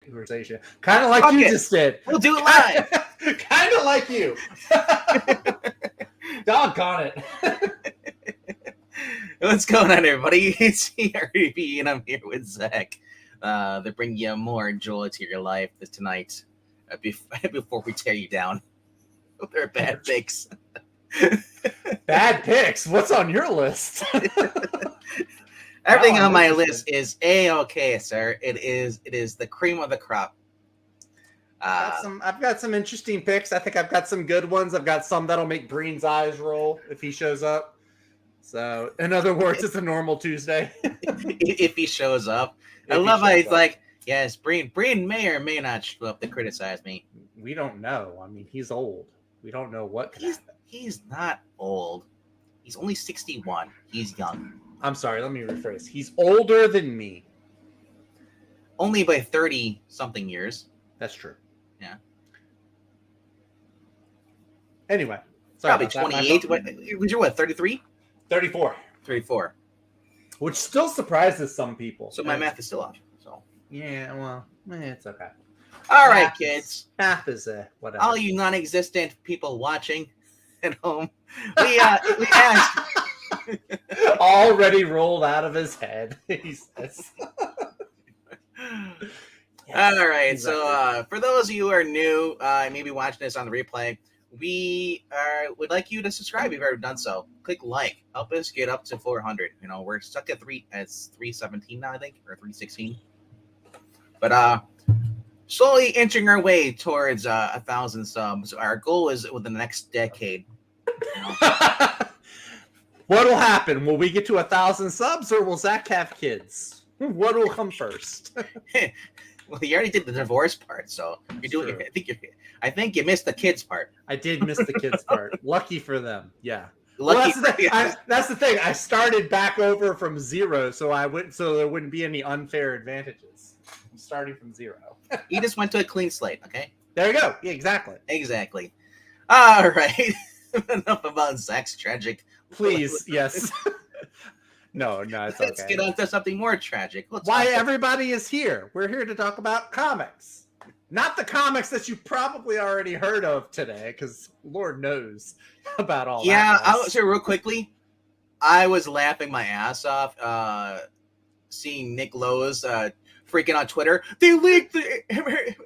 conversation. Kind of like Fuck you it. just did. We'll do it live. Kind of like you. Doggone it. What's going on, everybody? It's ERB, and I'm here with Zach. They bring you more joy to your life tonight before we tear you down with our bad picks. Bad picks? What's on your list? Everything Oh, on my interesting. list is A-okay, sir. It is the cream of the crop. I've got some interesting picks. I think I've got some good ones. I've got some that'll make Breen's eyes roll if he shows up. So, in other words, it's a normal Tuesday. If he shows up. I If he love how shows he's up. like, yes, Breen may or may not show up to criticize me. We don't know. I mean, he's old. We don't know what could happen. He's not old. He's only 61. He's young. I'm sorry, let me rephrase. He's older than me. Only by 30-something years. That's true. Yeah. Anyway. Probably 28. Was you what, 33? 34. 34. Which still surprises some people. So my math is still off. So yeah, well, it's okay. All right, kids. Math is whatever. All you non-existent people watching at home, we asked. Already rolled out of his head. He says. All right. So for those of you who are new, maybe watching this on the replay, we would like you to subscribe if you've ever done so. Click like. Help us get up to 400. You know, we're stuck at 317 now, I think, or 316. But slowly inching our way towards 1,000 subs. Our goal is within the next decade. You know? What'll happen? Will we get to 1,000 subs, or will Zach have kids? What will come first? Well, you already did the divorce part, so you're doing. True. I think you missed the kids part. I did miss the kids part. Lucky for them. Yeah. Lucky. Well, that's the thing. I started back over from zero, so there wouldn't be any unfair advantages. I'm starting from zero. You just went to a clean slate. Okay. There you go. Yeah, exactly. Exactly. All right. Enough about Zach's tragic. Please, yes. No, it's okay. Let's get on to something more tragic. Why everybody is here. We're here to talk about comics. Not the comics that you probably already heard of today, because Lord knows about all that. Yeah, I was here real quickly. I was laughing my ass off seeing Nick Lowe's freaking on Twitter. They leaked the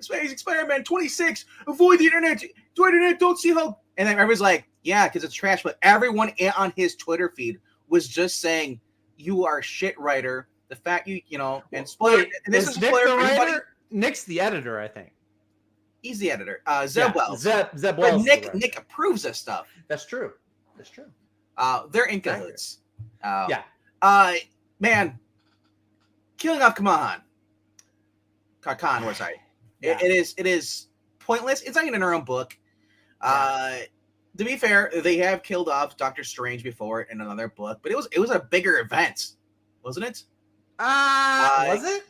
Amazing Spider-Man 26. Avoid the internet. Don't see how. And then everyone's like, yeah, because it's trash. But everyone on his Twitter feed was just saying, you are a shit writer. The fact you know, and spoiler. And this is Nick spoiler the for everybody. writer? Nick's the editor, I think. He's the editor. Zeb Wells. Zeb But Wells. Nick approves this stuff. That's true. They're in cahoots. Yeah. Man, killing off Khan. We're sorry. Yeah. It is pointless. It's not even in her own book. To be fair, they have killed off Doctor Strange before in another book, but it was a bigger event, wasn't it? Was it?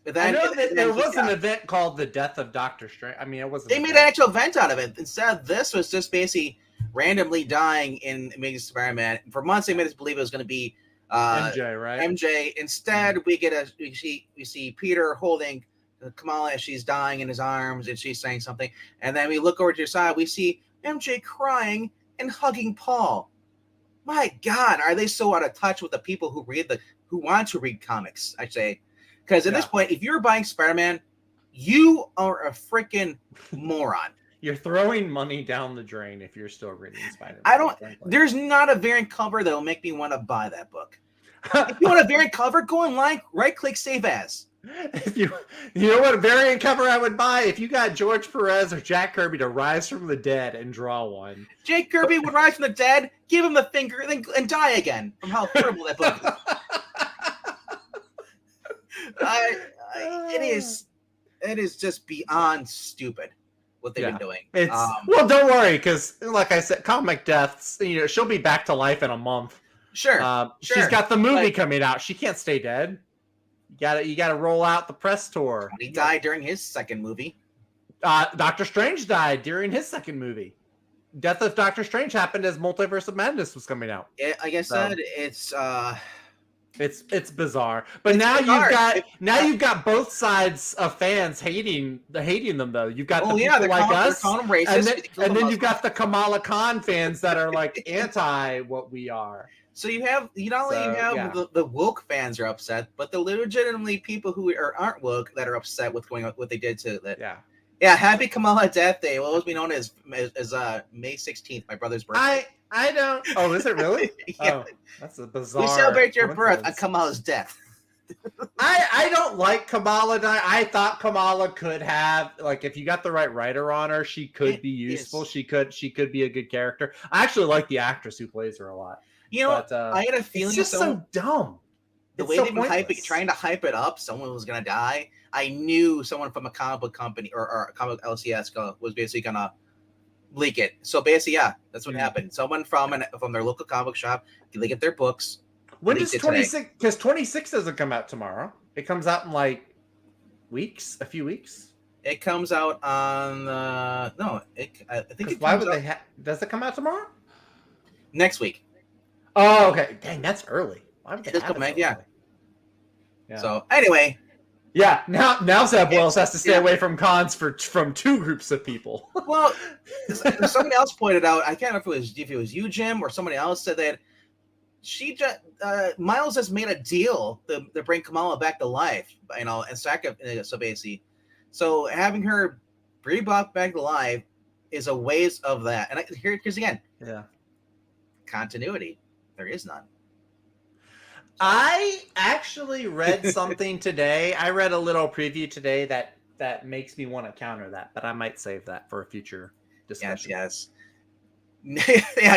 Then, I know that there was an event called the Death of Doctor Strange. I mean, it wasn't. They made an actual event out of it. Instead, this was just basically randomly dying in Amazing Spider-Man. For months, they made us believe it was going to be MJ, right? MJ. Instead, we see Peter holding Kamala as she's dying in his arms, and she's saying something. And then we look over to your side, we see MJ crying and hugging Paul. My God, are they so out of touch with the people who want to read comics? I say, because at this point, if you're buying Spider-Man, you are a freaking moron. You're throwing money down the drain if you're still reading Spider-Man. There's not a variant cover that will make me want to buy that book. If you want a variant cover, go online, right-click Save As. If you know what variant cover I would buy? If you got George Perez or Jack Kirby to rise from the dead and draw one. Jake Kirby would rise from the dead, give him the finger, and die again from how horrible that book is. It is just beyond stupid what they've been doing. Well, don't worry, because like I said, comic deaths. She'll be back to life in a month. Sure. She's got the movie coming out. She can't stay dead. You gotta roll out the press tour. He died during his second movie. Doctor Strange died during his second movie. Death of Doctor Strange happened as Multiverse of Madness was coming out. Like I said, it's It's bizarre. But It's now bizarre. you've got both sides of fans hating them though. You've got the people they're like they're us, calling them racist. and then you've got the Kamala Khan fans that are like anti what we are. So you have not only you have the woke fans are upset, but the legitimately people who aren't woke that are upset with what they did to that. Yeah. Happy Kamala Death Day. What was we known as May 16th, my brother's birthday. I don't. Oh, is it really? Yeah. Oh, that's a bizarre. We celebrate your birth on Kamala's death. I don't like Kamala. I thought Kamala could have, like, if you got the right writer on her, she could be useful. She could be a good character. I actually like the actress who plays her a lot. You know, but, I had a feeling it's just so dumb. The way they've been trying to hype it up, someone was gonna die. I knew someone from a comic book company or a comic LCS was basically gonna leak it. So basically, yeah, that's what happened. Someone from their local comic shop, they get their books. When does 26? Because 26 doesn't come out tomorrow. It comes out in like a few weeks. It comes out on no. I think it. Why would they? Does it come out tomorrow? Next week. Oh, okay. Dang, that's early. Why would they have it so yeah. So anyway. Yeah, now Zeb Wells has to stay away from cons from two groups of people. Well, somebody else pointed out, I can't remember if it was you, Jim, or somebody else said that Miles has made a deal to bring Kamala back to life, and so basically, so having her bring back to life is a waste of that. And here's again, continuity. There is none. I actually read something today. I read a little preview today that makes me want to counter that, but I might save that for a future discussion. Yes.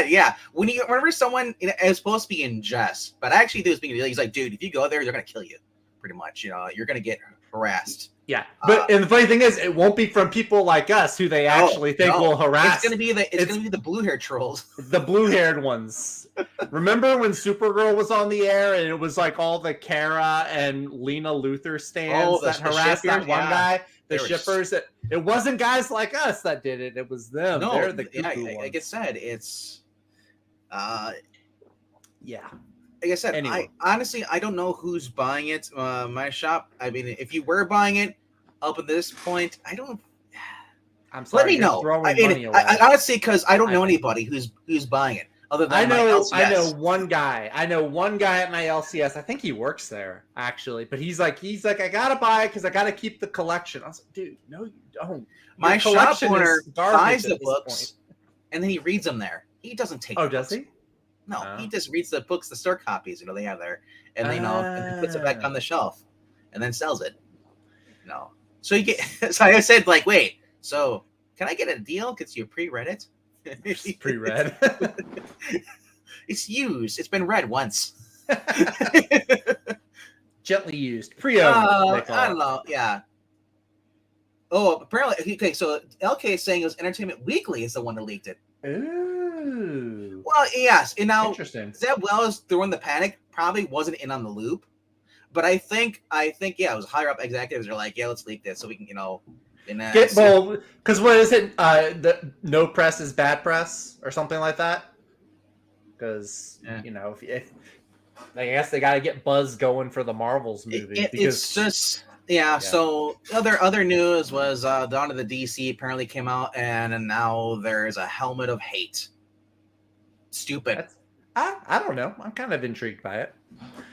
yeah. Whenever someone is supposed to be in jest, but actually he's like, dude, if you go there, they're gonna kill you. Pretty much, you're gonna get harassed. Yeah, but and the funny thing is, it won't be from people like us who they actually think will harass. It's gonna be the blue-haired trolls, the blue-haired ones. Remember when Supergirl was on the air and it was like all the Kara and Lena Luthor stands that harassed that one guy, the shippers? It wasn't guys like us that did it. It was them. No, they're the ones. Like I said, it's yeah. Like I said, anyway. I don't know who's buying it. My shop. I mean, if you were buying it up at this point, I'm sorry. Let me know. I honestly, because I don't know anybody who's buying it. Other than I know one guy. I know one guy at my LCS. I think he works there actually, but he's like, I gotta buy it because I gotta keep the collection. I was like, dude, no, you don't. My shop owner buys the books, and then he reads them there. He doesn't take. Oh, does he? No, he just reads the books, the store copies. They have there, and and puts it back on the shelf, and then sells it. No, so you get. So I said, like, wait. So can I get a deal because you pre-read it? Pre-read. It's used. It's been read once. Gently used. Pre-owned. I don't know. Yeah. Oh, apparently. Okay, so LK is saying it was Entertainment Weekly is the one that leaked it. Ooh. Well, yes. And now, interesting. Zeb Wells, during the panic, probably wasn't in on the loop. But I think, yeah, it was higher up executives are like, yeah, let's leak this so we can, because what is it? The no press is bad press or something like that. Because if I guess they got to get buzz going for the Marvels movie. It's just So other news was Dawn of the DC apparently came out, and now there's a Helmet of Hate. Stupid. I don't know. I'm kind of intrigued by it.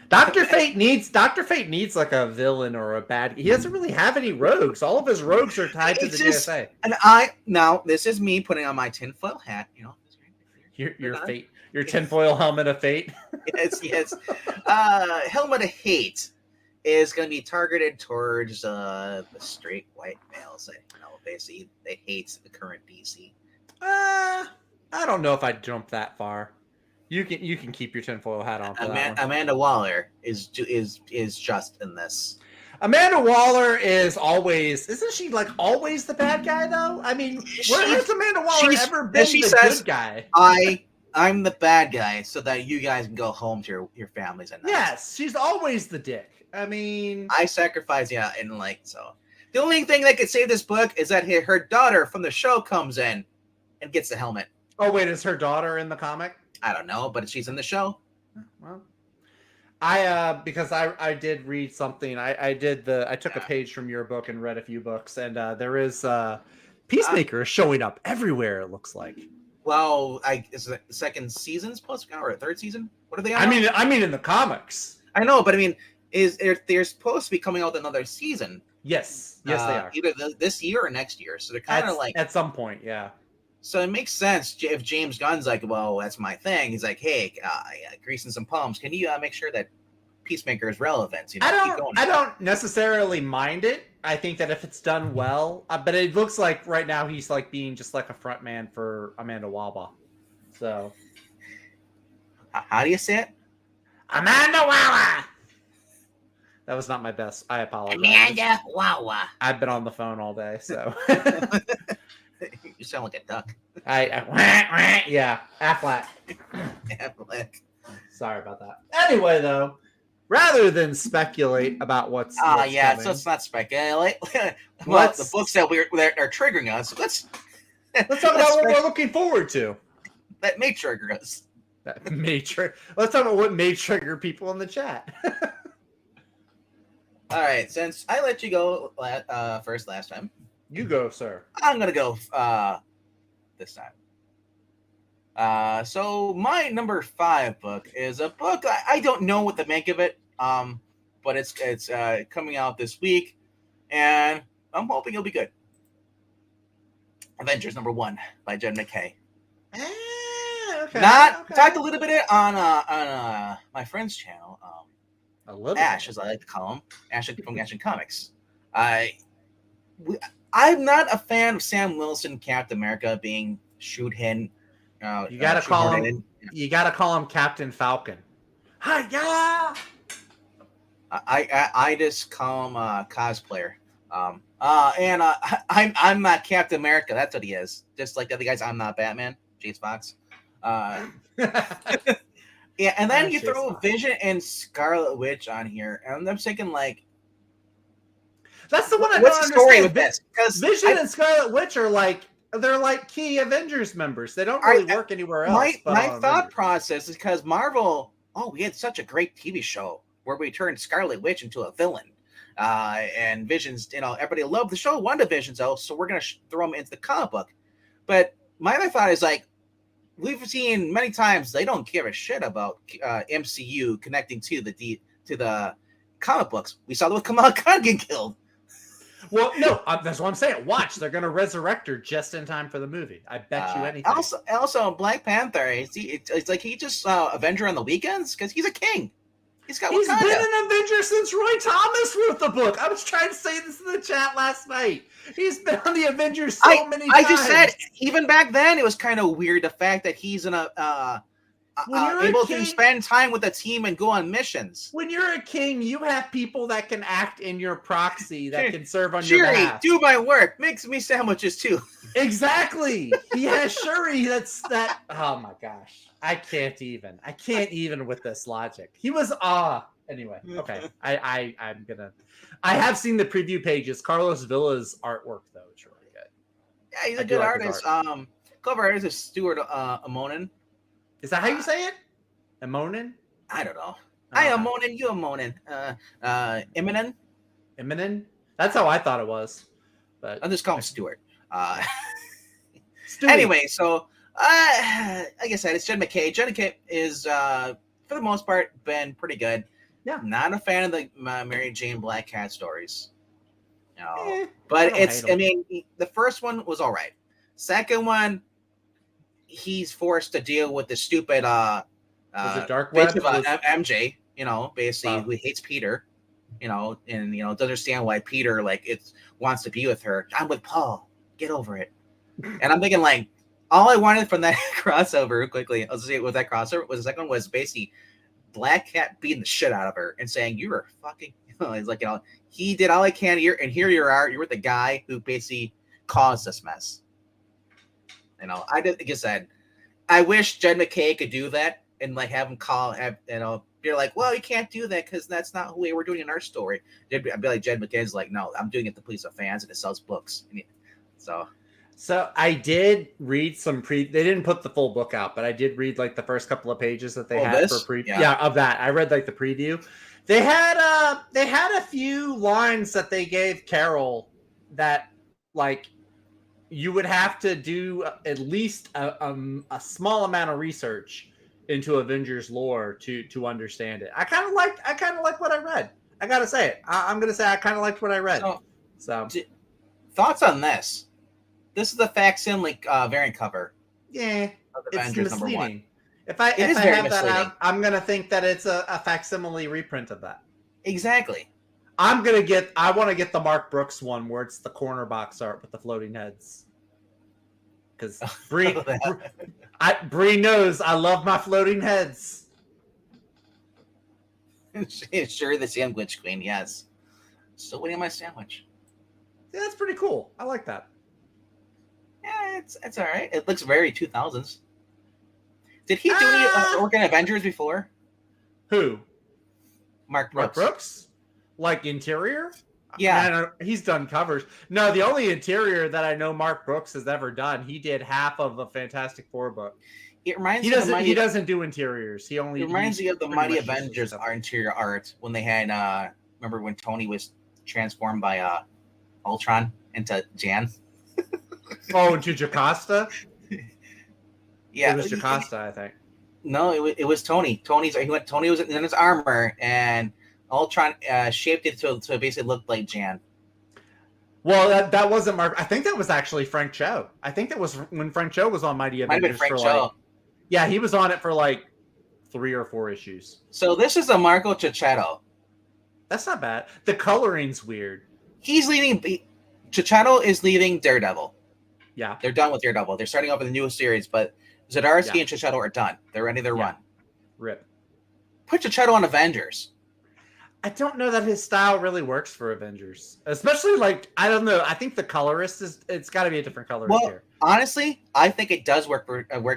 Dr. Fate needs like a villain or a bad. He doesn't really have any rogues. All of his rogues are tied to the JSA. And now this is me putting on my tinfoil hat. Your fate, your tinfoil helmet of fate. Yes. Helmet of Hate is going to be targeted towards the straight white males. Basically they hate the current DC. I don't know if I'd jump that far. You can keep your tinfoil hat on. Amanda Waller is just in this. Amanda Waller isn't she like always the bad guy though? I mean, where has Amanda Waller ever been good guy? I'm the bad guy so that you guys can go home to your families at night. Yes, she's always the dick. I mean, I sacrifice, so. The only thing that could save this book is that her daughter from the show comes in and gets the helmet. Oh wait, is her daughter in the comic? I don't know, but she's in the show. Well, Because I did read something. I took a page from your book and read a few books, and there is Peacemaker showing up everywhere. It looks like. Well, is it the second season's supposed to come or a third season? What are they on? I mean, in the comics. I know, but I mean, they're supposed to be coming out with another season? Yes, they are. Either this year or next year. So they're kind of like at some point, yeah. So it makes sense if James Gunn's like, well, that's my thing. He's like, hey, greasing some palms. Can you make sure that Peacemaker is relevant? You know, I don't necessarily mind it. I think that if it's done well, but it looks like right now he's like being just like a front man for Amanda Wawa. So, how do you say it? Amanda Wawa. That was not my best. I apologize. Amanda Wawa. I've been on the phone all day, so. You sound like a duck. Yeah, Affleck. Sorry about that. Anyway, though, rather than speculate about what's coming, so let's not speculate. Well, the books that are triggering us. Let's talk about what we're looking forward to. That may trigger us. Let's talk about what may trigger people in the chat. All right, since I let you go first last time, you go, sir. I'm gonna go this time. So my number 5 book is a book I don't know what to make of it. But it's coming out this week, and I'm hoping it'll be good. Avengers #1 by Jed MacKay. Okay. Talked a little bit on my friend's channel. Ash, as I like to call him, Ash from Action Comics. I'm not a fan of Sam Wilson, Captain America, being shoot-in. You gotta call him. You gotta call him Captain Falcon. Hi-ya! I just call him cosplayer. And I'm not Captain America. That's what he is. Just like the other guys, I'm not Batman. Jace Fox. Yeah, and then you throw Vision and Scarlet Witch on here, and I'm thinking like, that's the one I don't understand. What's the story with this? Because Vision and Scarlet Witch are like, they're like key Avengers members. They don't really work anywhere else. My thought process is because Marvel, we had such a great TV show where we turned Scarlet Witch into a villain. And Vision's, everybody loved the show, WandaVision, though, so we're going to throw them into the comic book. But my other thought is like, we've seen many times they don't give a shit about MCU connecting to the comic books. We saw that with Kamala Khan get killed. Well, no, that's what I'm saying. Watch, they're going to resurrect her just in time for the movie. I bet you anything. Also, Black Panther, it's like he just Avenger on the weekends because he's a king. He's been an Avenger since Roy Thomas wrote the book. I was trying to say this in the chat last night. He's been on the Avengers so many times. I just said, even back then, it was kind of weird the fact that he's able to spend time with the team and go on missions. When you're a king, you have people that can act in your proxy, that can serve on your behalf. Do my work. Makes me sandwiches too. Exactly. He has Shuri. That. Oh my gosh. I can't even with this logic. He was anyway. Okay. I have seen the preview pages. Carlos Villa's artwork though, it's really good. Yeah, he's a good artist. Cover artist is Stuart Amonin. Is that how you say it? Amonin? I don't know. I am moaning, you are moaning. Eminem? That's how I thought it was. But I'll just call him Stuart. Anyway, so like I said, it's Jed MacKay. Jed MacKay is, for the most part, been pretty good. Yeah. Not a fan of the Mary Jane Black Cat stories. But the first one was all right. Second one, he's forced to deal with the stupid was it Dark Web? MJ, basically who hates Peter, and doesn't understand why Peter wants to be with her. I'm with Paul. Get over it. And I'm thinking like, all I wanted from that crossover, quickly, I'll say with that crossover, was the second one was basically Black Cat beating the shit out of her and saying, "You're a fucking," he's like, he did all I can here, and here you are. You're with the guy who basically caused this mess. Like I said, I wish Jed MacKay could do that and have him you're like, well, you can't do that because that's not who we're doing in our story. I'd be like, Jed MacKay's like, no, I'm doing it to please the fans and it sells books. So So I did read some They didn't put the full book out, but I did read like the first couple of pages that they had for Yeah, of that. I read like the preview. They had a few lines that they gave Carol that like you would have to do at least a small amount of research into Avengers lore to understand it. I kind of like what I read. I gotta say it. I'm gonna say I kind of liked what I read. So thoughts on this? This is the facsimile variant cover. Yeah, of Avengers it's misleading. #1. If I have that out, I'm gonna think that it's a facsimile reprint of that. Exactly. I want to get the Mark Brooks one where it's the corner box art with the floating heads. Because Bree knows I love my floating heads. Sure, the sandwich queen, yes. Still waiting on my sandwich. Yeah, that's pretty cool. I like that. Yeah, it's all right. It looks very 2000s. Did he do any work in Avengers before? Who? Mark Brooks. Mark Brooks? Like interior? Yeah. Man, he's done covers. No, the only interior that I know Mark Brooks has ever done, he did half of a Fantastic Four book. It reminds me. He doesn't do interiors. It reminds me of the Mighty Avengers interior art when they had. Remember when Tony was transformed by Ultron into Jan? Into Jocasta? Yeah, it was Jocasta, I think. No, it was Tony. Tony was in his armor, and Ultron shaped it to basically look like Jan. Well, that wasn't Mark. I think that was actually Frank Cho. I think that was when Frank Cho was on Mighty Avengers for like. Yeah, he was on it for like 3 or 4 issues. So this is a Marco Checchetto. That's not bad. The coloring's weird. He's leaving. Checchetto is leaving Daredevil. Yeah, they're done with Daredevil. They're starting off with a new series, but Zdarsky and Checchetto are done. They're ending their run. Rip. Put Checchetto on Avengers. I don't know that his style really works for Avengers, especially like I don't know. I think the colorist it's got to be a different colorist here. Honestly, I think it does work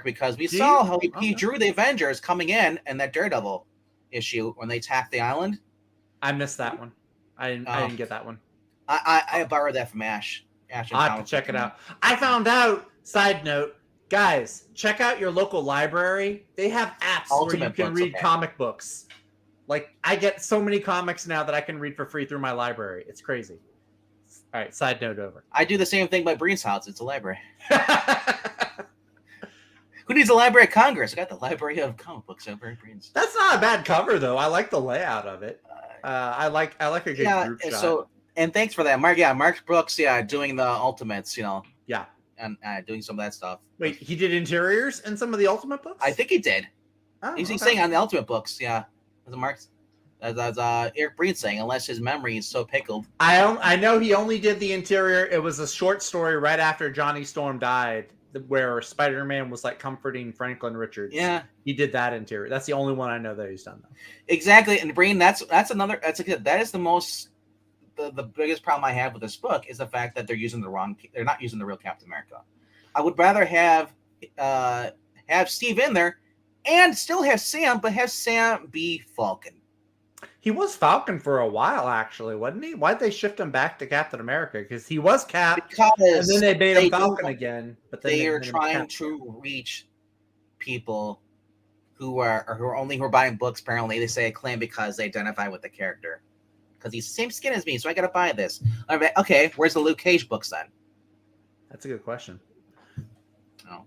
because we saw how he drew the Avengers coming in that Daredevil issue when they attacked the island. I missed that one. I didn't get that one. I borrowed that from Ash. I have to check it out. I found out. Side note, guys, check out your local library. They have apps where you can read comic books. Like I get so many comics now that I can read for free through my library. It's crazy. All right, side note over. I do the same thing by Breen's house. It's a library. Who needs a Library of Congress? I got the Library of Comic Books over at Breen's. That's not a bad cover though. I like the layout of it. I like a good group shot. So and thanks for that, Mark. Yeah, Mark Brooks. Yeah, doing the Ultimates. Yeah, and doing some of that stuff. Wait, he did interiors in some of the Ultimate books? I think he did. Oh, he's saying on the Ultimate books. Yeah, as Eric Breen saying, unless his memory is so pickled. I know he only did the interior. It was a short story right after Johnny Storm died, where Spider-Man was like comforting Franklin Richards. Yeah, he did that interior. That's the only one I know that he's done though. Exactly, and Breen, that is the most. The biggest problem I have with this book is the fact that they're not using the real Captain America. I would rather have Steve in there and still have Sam, but have Sam be Falcon. He was Falcon for a while, actually, wasn't he? Why'd they shift him back to Captain America? Because he was Cap, and then they made him Falcon again. But then they are trying to reach people who are buying books. Apparently, they say acclaim because they identify with the character. Because he's the same skin as me, so I gotta buy this. Okay, where's the Luke Cage books then? That's a good question. Oh,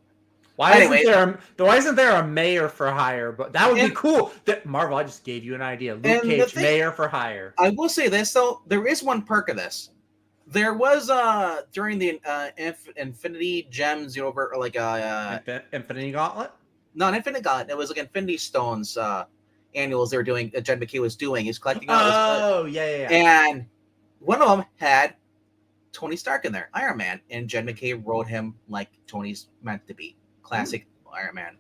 why isn't there a mayor for hire? But that would be cool. Marvel, I just gave you an idea. Luke Cage, mayor for hire. I will say this though, there is one perk of this. There was during the Infinity Gems over like Infinity Gauntlet. No, an Infinity Gauntlet. It was like Infinity Stones. Annuals they were doing that Jed McKay was doing. He's collecting yeah. And one of them had Tony Stark in there, Iron Man, and Jed McKay wrote him like Tony's meant to be, classic Iron Man.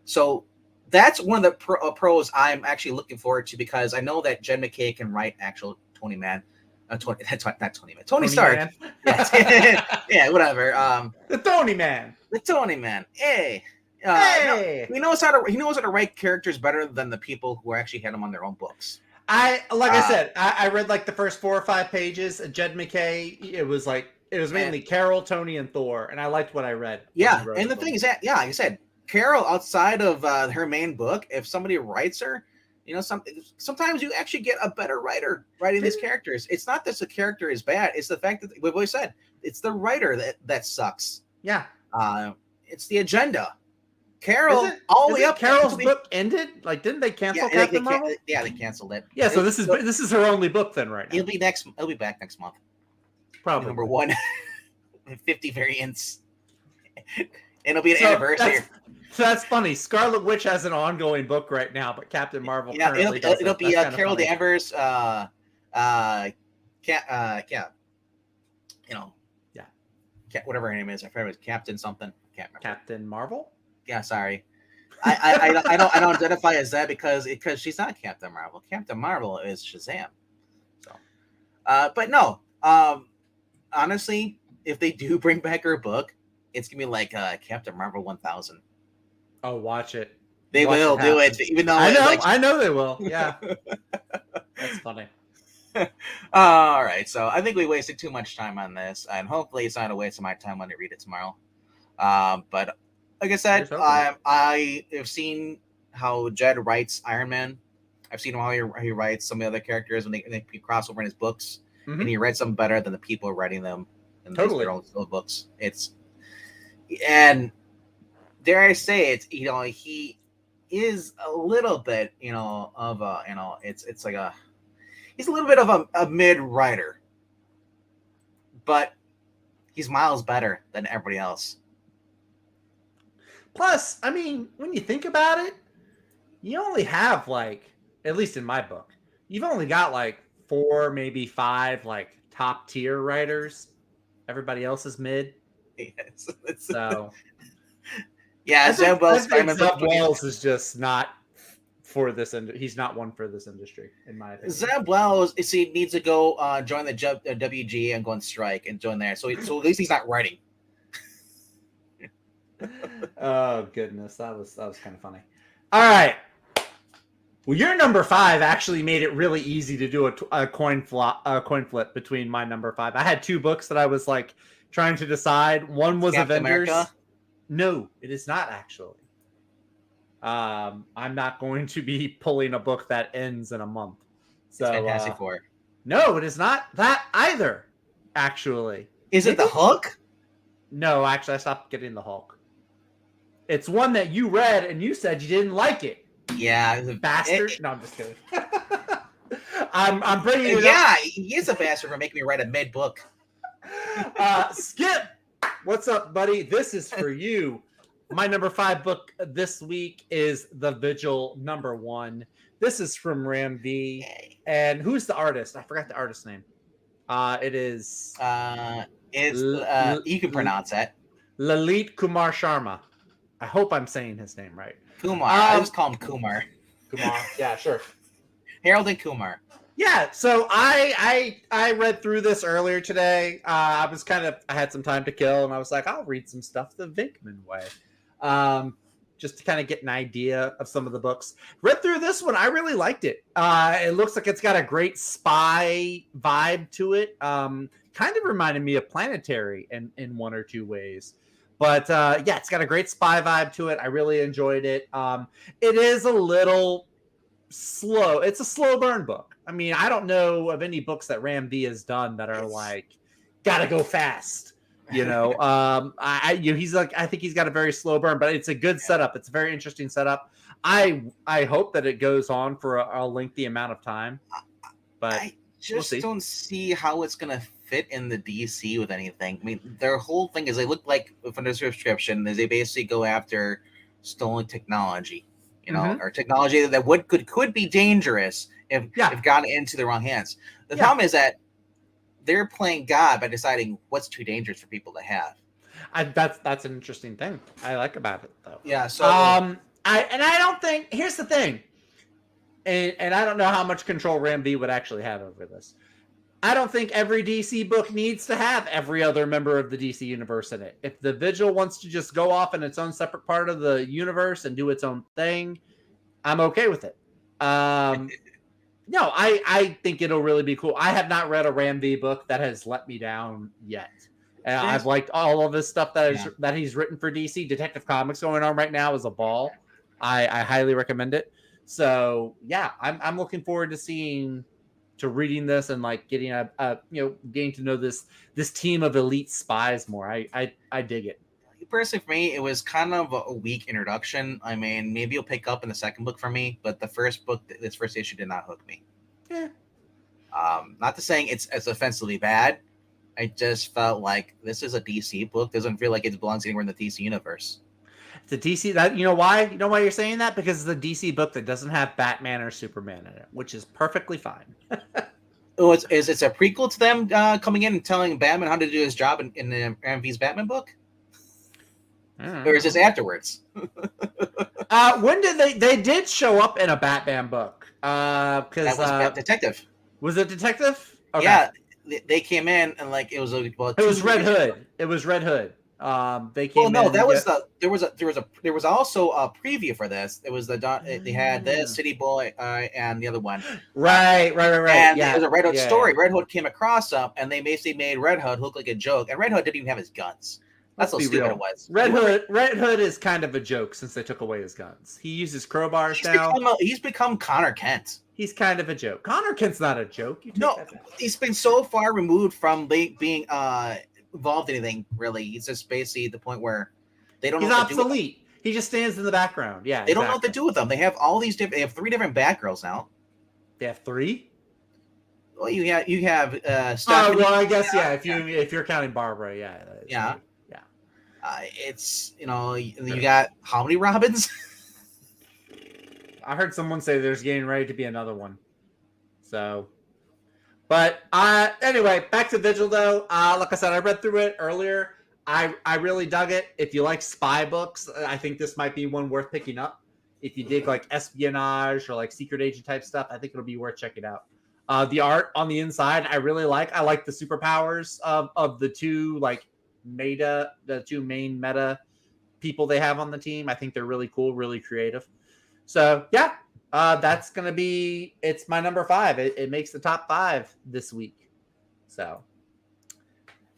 So that's one of the pros I'm actually looking forward to because I know that Jed McKay can write actual Tony Man. Tony Stark. Yeah, whatever. The Tony Man. The Tony Man. Hey. Hey! No, he knows how to write characters better than the people who actually had them on their own books. I said, I read like the first 4 or 5 pages. Jed McKay, it was like It was mainly Carol, Tony, and Thor, and I liked what I read. Yeah, and the thing is that, like I said, Carol, outside of her main book, if somebody writes her, sometimes you actually get a better writer writing these characters. It's not that the character is bad; it's the fact that we've always said it's the writer that sucks. Yeah, it's the agenda. Carol, all the way up. Carol's book ended. Like, didn't they cancel Captain Marvel? Yeah, they canceled it. Yeah, so this is her only book then, right now. It'll be back next month. Probably number 1, 50 variants. And it'll be an anniversary. So that's funny. Scarlet Witch has an ongoing book right now, but Captain Marvel currently doesn't. It'll be Carol Danvers, whatever her name is. I forget it was Captain something. Can't remember. Captain Marvel? Yeah, sorry. I don't identify as that because she's not Captain Marvel. Captain Marvel is Shazam. So, but no. Honestly, if they do bring back her book, it's gonna be like Captain Marvel 1000. Oh, watch it. They will do it, even though I know they will. Yeah, that's funny. All right, so I think we wasted too much time on this, and hopefully it's not a waste of my time when I read it tomorrow. But like I said, I have seen how Jed writes Iron Man. I've seen how he writes some of the other characters when they cross over in his books. And he writes them better than the people writing them in their own books. And dare I say it, he is a little bit, of a, it's like he's a little bit of a mid writer, but he's miles better than everybody else. Plus, I mean, when you think about it, you only have at least in my book, you've only got 4, maybe 5 top tier writers. Everybody else is mid. Yes, so yeah, Zeb Wells is just not for this. He's not one for this industry, in my opinion. Zeb Wells needs to go join the WG and go on strike and join there. So at least he's not writing. Oh goodness, that was kind of funny. All right. Well, your number 5 actually made it really easy to do a coin flip between my number 5. I had 2 books that I was trying to decide. One was Captain Avengers. America? No, it is not actually. I'm not going to be pulling a book that ends in a month. So it's Fantastic Four. No, it is not that either. Actually, is it the Hulk? No, actually, I stopped getting the Hulk. It's one that you read and you said you didn't like it. Yeah, bastard. No, I'm just kidding. I'm bringing it up. Yeah, he is a bastard for making me write a mid book. Skip, what's up, buddy? This is for you. My number 5 book this week is The Vigil #1. This is from Ram V. And who's the artist? I forgot the artist's name. It is. You can pronounce that. Lalit Kumar Sharma. I hope I'm saying his name right. Kumar. I just call him Kumar. Kumar. Yeah, sure. Harold and Kumar. Yeah, so I read through this earlier today. I had some time to kill, and I was like, I'll read some stuff the Vinkman way, just to kind of get an idea of some of the books. Read through this one, I really liked it. It looks like it's got a great spy vibe to it. Kind of reminded me of Planetary in one or two ways. But yeah, it's got a great spy vibe to it. I really enjoyed it. It is a little slow. It's a slow burn book. I mean, I don't know of any books that Ram V has done that are gotta go fast. I think he's got a very slow burn, but it's a good setup. It's a very interesting setup. I hope that it goes on for a lengthy amount of time. But I just don't see how it's gonna fit in the DC with anything. I mean, their whole thing is they look like from the description is they basically go after stolen technology, or technology that could be dangerous if gotten into the wrong hands. The problem is that they're playing God by deciding what's too dangerous for people to have. That's an interesting thing I like about it, though. Yeah. So I don't think here's the thing, and I don't know how much control Ram V would actually have over this. I don't think every DC book needs to have every other member of the DC universe in it. If the Vigil wants to just go off in its own separate part of the universe and do its own thing, I'm okay with it. I think it'll really be cool. I have not read a Ram V book that has let me down yet. I've liked all of his stuff that he's written for DC. Detective Comics going on right now is a ball. I highly recommend it. So yeah, I'm looking forward to reading this and like getting getting to know this team of elite spies more. I dig it. Personally, for me, it was kind of a weak introduction. I mean, maybe you'll pick up in the second book for me, but the first book, this first issue, did not hook me. Yeah. Not to saying it's offensively bad. I just felt like this is a DC book. Doesn't feel like it belongs anywhere in the DC universe. It's a DC that you know why? You know why you're saying that? Because it's a DC book that doesn't have Batman or Superman in it, which is perfectly fine. Oh, it's a prequel to them coming in and telling Batman how to do his job in the MV's Batman book? Or is this afterwards? When did they did show up in a Batman book? Because that was Detective. Was it Detective? Okay. Yeah, they came in and like it was Red Hood. It was Red Hood. They came. Well, no, that was there was also a preview for this. It was they had this City Boy and the other one. Right. And it was a Red Hood story. Red Hood came across them, and they basically made Red Hood look like a joke. And Red Hood didn't even have his guns. That's how stupid it was. Red Hood is kind of a joke since they took away his guns. He uses crowbars now. He's become Connor Kent. He's kind of a joke. Connor Kent's not a joke. No, he's been so far removed from being involved in anything, really. He's just basically the point where they don't know what to do with him. He's obsolete. He just stands in the background. Yeah, they don't know what to do with them. They have all these different. They have 3 different Batgirls now. They have 3. Well, you have. Stephanie. Well, I guess if you're counting Barbara, yeah. It's you got how many Robins? I heard someone say there's getting ready to be another one. So, but anyway, back to Vigil though. Like I said, I read through it earlier. I really dug it. If you like spy books, I think this might be one worth picking up. If you dig like espionage or like secret agent type stuff, I think it'll be worth checking out. The art on the inside, I really like. I like the superpowers of the two the 2 main meta people they have on the team. I think they're really cool, really creative. So yeah, that's gonna be. It's my number 5. It makes the top 5 this week. So,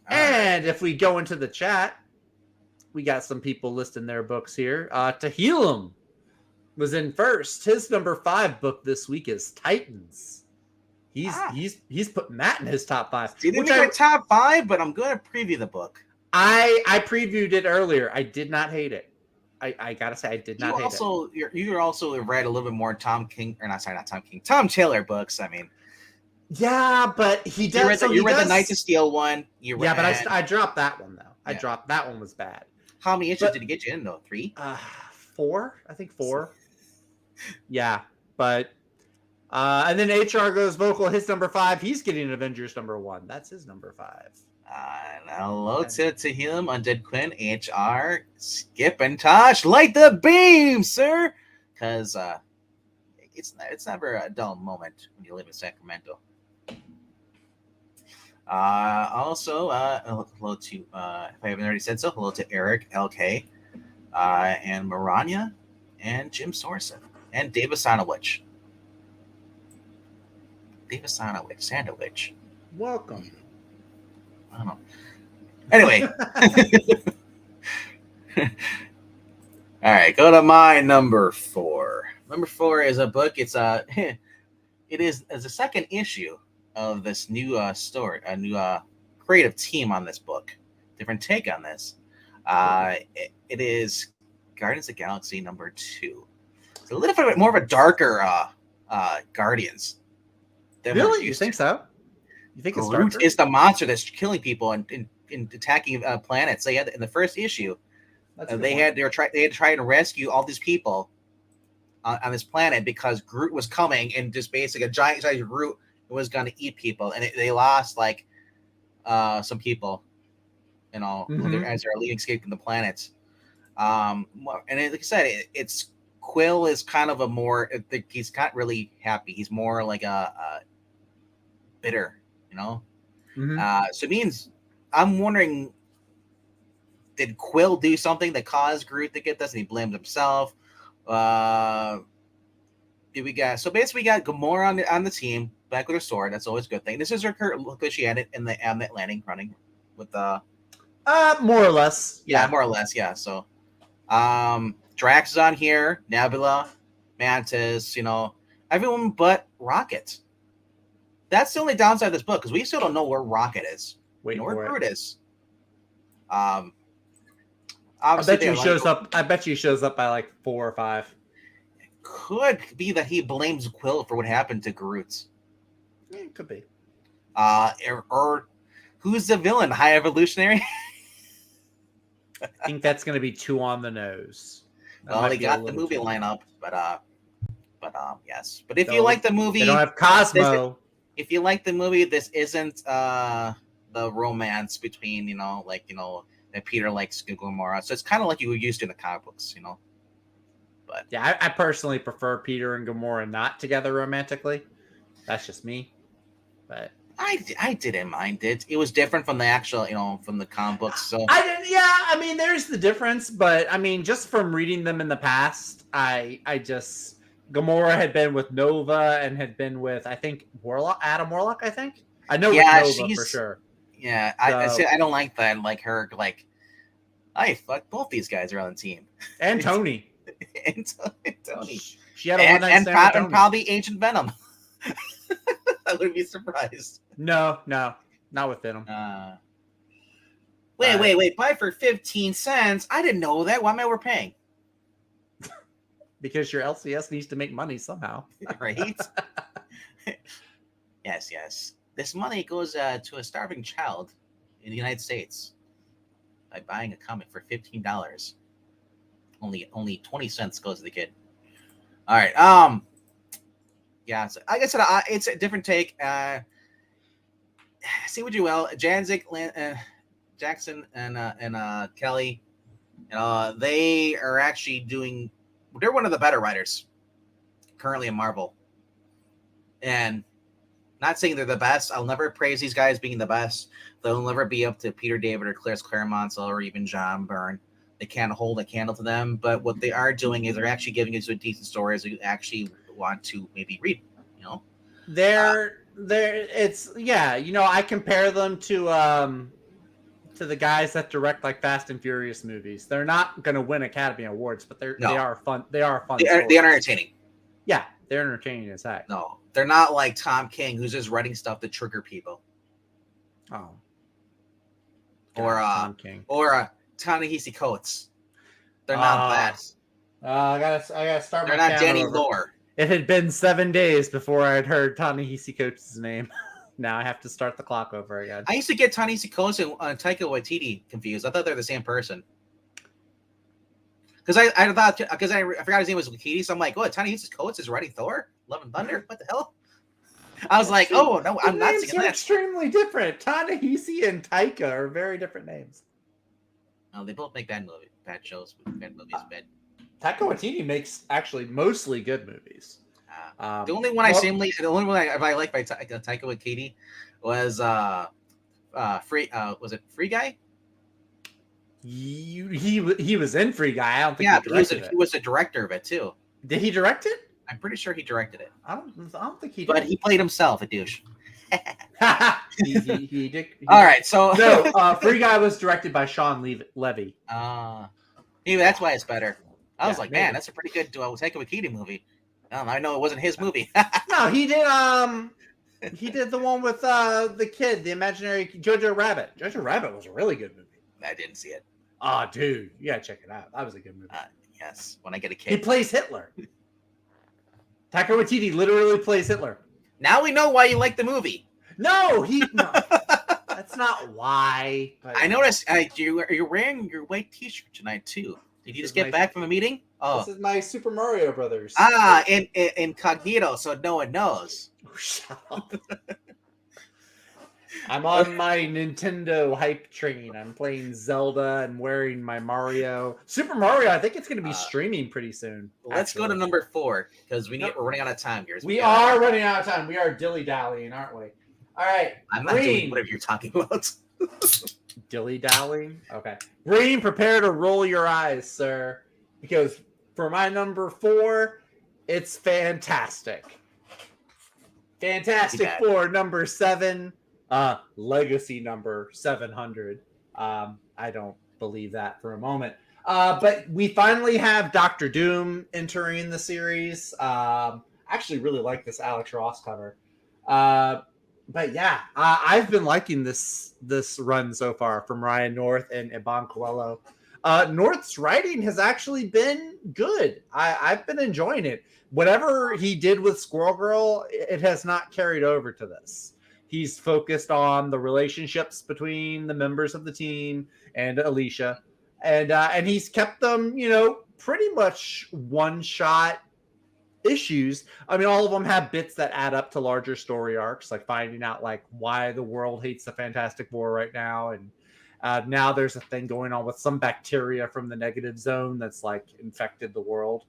and if we go into the chat, we got some people listing their books here. Tahilum was in first. His number 5 book this week is Titans. He's putting that in his top 5. See, which I top 5, but I'm going to preview the book. I previewed it earlier. I did not hate it. I gotta say I did not hate it. You also read a little bit more Tom Taylor books. I mean, yeah, but he does. You read the Knights of Steel one. But I dropped that one though. I dropped that one. Was bad. How many issues did he get you in though? 3? 4. I think 4. Yeah, but and then HR goes vocal. His number 5. He's getting an Avengers number 1. That's his number 5. Hello to him, Undead Quinn, HR, Skip and Tosh, light the beam, sir, because it's never a dull moment when you live in Sacramento. Also, hello to if I haven't already said so, hello to Eric LK, and Maranya, and Jim Sorson, and David Sanowich. Sandwich. Welcome. I don't know. Anyway. All right, go to my number 4. Number 4 is a book. It's it is the second issue of this new story, a new creative team on this book. Different take on this. It is Guardians of the Galaxy number 2. It's a little bit more of a darker Guardians. Really? You think so? You think Groot is the monster that's killing people and attacking planets? They had in the first issue, they had to try and rescue all these people on this planet because Groot was coming and just basically a giant sized Groot was going to eat people, and they lost some people, as they're escaping the planets. And like I said, it's Quill is kind of he's not really happy. He's more like a bitter. So it means I'm wondering, did Quill do something that caused Groot to get this, and he blamed himself? We got Gamora on the team, back with her sword. That's always a good thing. This is her current look that she had it in the Amnet landing, running with More or less. Yeah, more or less. Yeah. So, Drax is on here. Nebula, Mantis. Everyone but Rocket. That's the only downside of this book because we still don't know where Rocket is. Where Groot is. I bet you shows up. I bet you shows up by like 4 or 5. Could be that he blames Quill for what happened to Groot. Yeah, it could be. Or who's the villain? High Evolutionary. I think that's going to be too on the nose. Well, they got the movie lineup, but yes. But if you like the movie, they don't have Cosmo. If you like the movie, this isn't the romance between that Peter likes Gamora. So it's kind of like you were used to in the comic books, But yeah, I personally prefer Peter and Gamora not together romantically. That's just me. But I didn't mind it. It was different from the actual, from the comic books. So I didn't. Yeah, I mean, there's the difference, but I mean, just from reading them in the past, I just Gamora had been with Nova and had been with I think Adam Warlock. I think I know with Nova for sure. Yeah, so, I don't like that. Like her, I fuck both these guys are on the team. And Tony. and Tony. She had a one-night stand with Tony. And probably Agent Venom. I wouldn't be surprised. No, not with Venom. Wait. Buy for 15 cents. I didn't know that. Why am I overpaying? Because your LCS needs to make money somehow. Right? Yes. This money goes to a starving child in the United States by buying a comic for $15. Only 20 cents goes to the kid. All right. Yeah. So, like I said, it's a different take. See what you will. Jackson and Kelly, they are actually doing. They're one of the better writers currently in Marvel, and not saying they're the best. I'll never praise these guys being the best. They'll never be up to Peter David or Chris Claremont or even John Byrne. They can't hold a candle to them. But what they are doing is they're actually giving us decent stories that you actually want to maybe read. I compare them to the guys that direct like Fast and Furious movies. They're not going to win Academy Awards, but they are fun. They are fun. They are entertaining. Yeah, they're entertaining as heck. No, they're not like Tom King, who's just writing stuff to trigger people. Oh. Tom King. Or Ta-Nehisi Coates. They're not that. I gotta start. They're not Danny Lore. It had been 7 days before I'd heard Ta-Nehisi Coates' name. Now I have to start the clock over again. I used to get Ta-Nehisi Coates and Taika Waititi confused. I thought they're the same person. Because I forgot his name was Waititi, so I'm like, Ta-Nehisi Coates is writing Thor? Love and Thunder? What the hell? I was like, oh, no, I'm not seeing that. They're extremely different. Ta-Nehisi and Taika are very different names. No, they both make bad shows, bad movies, bad. Taika Waititi makes actually mostly good movies. The only one I like by Taika Waititi was was it Free Guy? He was in Free Guy. I don't think he was the director of it too. Did he direct it? I'm pretty sure he directed it. I don't think he did. But he played himself, a douche. he did. All right, so Free Guy was directed by Sean Levy. Maybe that's why it's better. I was like, man, that's a pretty good Taika Waititi movie. I know it wasn't his movie. No, he did. He did the one with the kid, the imaginary Jojo Rabbit. Jojo Rabbit was a really good movie. I didn't see it. Oh, dude, you gotta check it out. That was a good movie. Yes, when I get a kid. He plays Hitler. Taika Waititi literally plays Hitler. Now we know why you like the movie. No, that's not why. But... I noticed you're wearing your white T-shirt tonight too. Did you just get back from a meeting? Oh, this is my Super Mario Brothers. Incognito, so no one knows. Oh, shut up. I'm on my Nintendo hype train. I'm playing Zelda and wearing my Mario. Super Mario, I think it's going to be streaming pretty soon. Let's go to number 4 because we're running out of time here. We are running out of time. We are dilly-dallying, aren't we? All right. I'm not doing whatever you're talking about. Dilly-dallying? Okay. Green, prepare to roll your eyes, sir. Because for my number 4, it's fantastic. Fantastic Four, number 7. Legacy number 700. I I don't believe that for a moment. But we finally have Doctor Doom entering the series. I actually really like this Alex Ross cover. But yeah, I've been liking this run so far from Ryan North and Iban Coelho. North's writing has actually been good. I've been enjoying it. Whatever he did with Squirrel Girl, it has not carried over to this. He's focused on the relationships between the members of the team and Alicia, and he's kept them, pretty much one-shot issues. I mean, all of them have bits that add up to larger story arcs, like finding out like why the world hates the Fantastic Four right now, and now there's a thing going on with some bacteria from the negative zone that's like infected the world,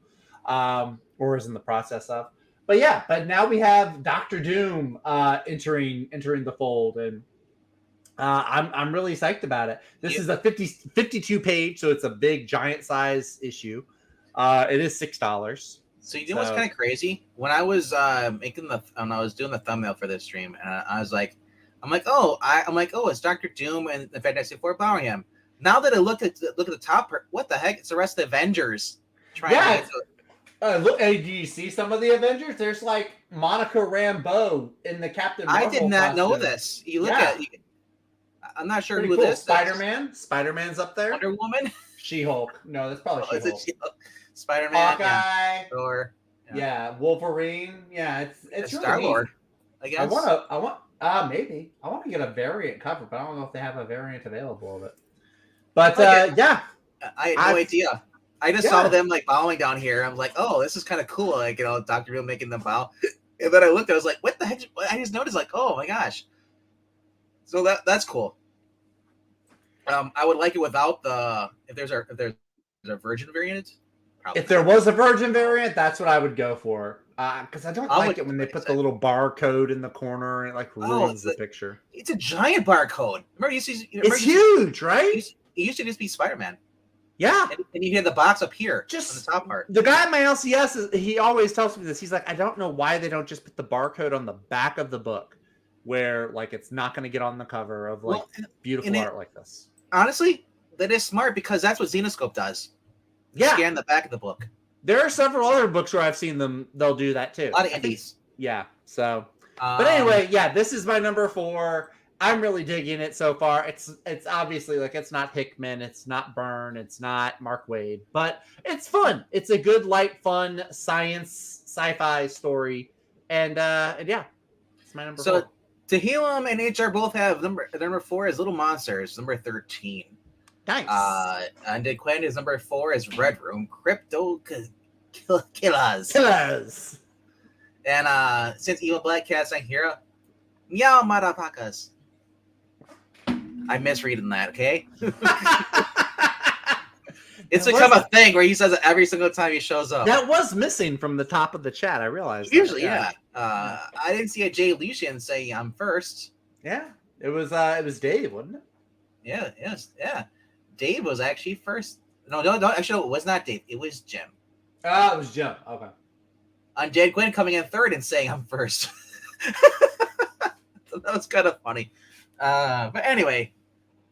or is in the process of. But now we have Doctor Doom entering the fold, and I'm really psyched about it. This is a 52 page, so it's a big giant size issue. It is $6. So you know what's kind of crazy? When I was when I was doing the thumbnail for this stream, and I was like, it's Doctor Doom and the Fantastic Four powering him. Now that I look at the top, what the heck? It's the rest of the Avengers. Look, do you see some of the Avengers? There's like Monica Rambeau in the Captain Marvel I did not know costume. this. You look at. I'm not sure who this is. Spider-Man's up there. Wonder Woman. She-Hulk. No, that's probably She-Hulk. Spider-Man. Hawkeye. Thor. Yeah, Wolverine. Yeah, it's really Star-Lord. I guess. I want maybe. I want to get a variant cover, but I don't know if they have a variant available of it. But yeah. I had no idea. I just saw them like bowing down here. I was like, oh, this is kind of cool. Like, Dr. Doom making them bow. And then I looked, I was like, what the heck? I just noticed, like, oh my gosh. So that's cool. I would like it without if there's a Virgin variant. If there was a Virgin variant, that's what I would go for. Because I don't like it when they put the little barcode in the corner and it like ruins the picture. It's a giant barcode. Remember, it's huge, right? It used to just be Spider-Man. Yeah. And you hear the box up here on the top part. The guy at my LCS, he always tells me this. He's like, I don't know why they don't just put the barcode on the back of the book where like it's not going to get on the cover of like beautiful art like this. Honestly, that is smart because that's what Zenoscope does. Yeah. Scan the back of the book. There are several other books where I've seen them. They'll do that too. A lot of indies. Yeah. So, but anyway, yeah, this is my number 4. I'm really digging it so far. It's obviously like it's not Hickman, it's not Byrne, it's not Mark Waid, but it's fun. It's a good, light, fun science sci-fi story, and yeah, it's my number 4. So Tehillim and HR both have number 4 is Little Monsters, number 13. Nice. And Quinn is number 4 is Red Room, Crypto Killers. And since Evil Black Cat's not here, meow motherfuckers. I'm misreading that, okay? It's become a thing where he says it every single time he shows up. That was missing from the top of the chat. I realized. Usually, yeah. I didn't see a Jay Lucian say I'm first. Yeah, it was Dave, wasn't it? Yeah. Dave was actually first. No. Actually, it was not Dave. It was Jim. It was Jim. Okay. On Jade Quinn coming in third and saying I'm first. So that was kind of funny. But anyway,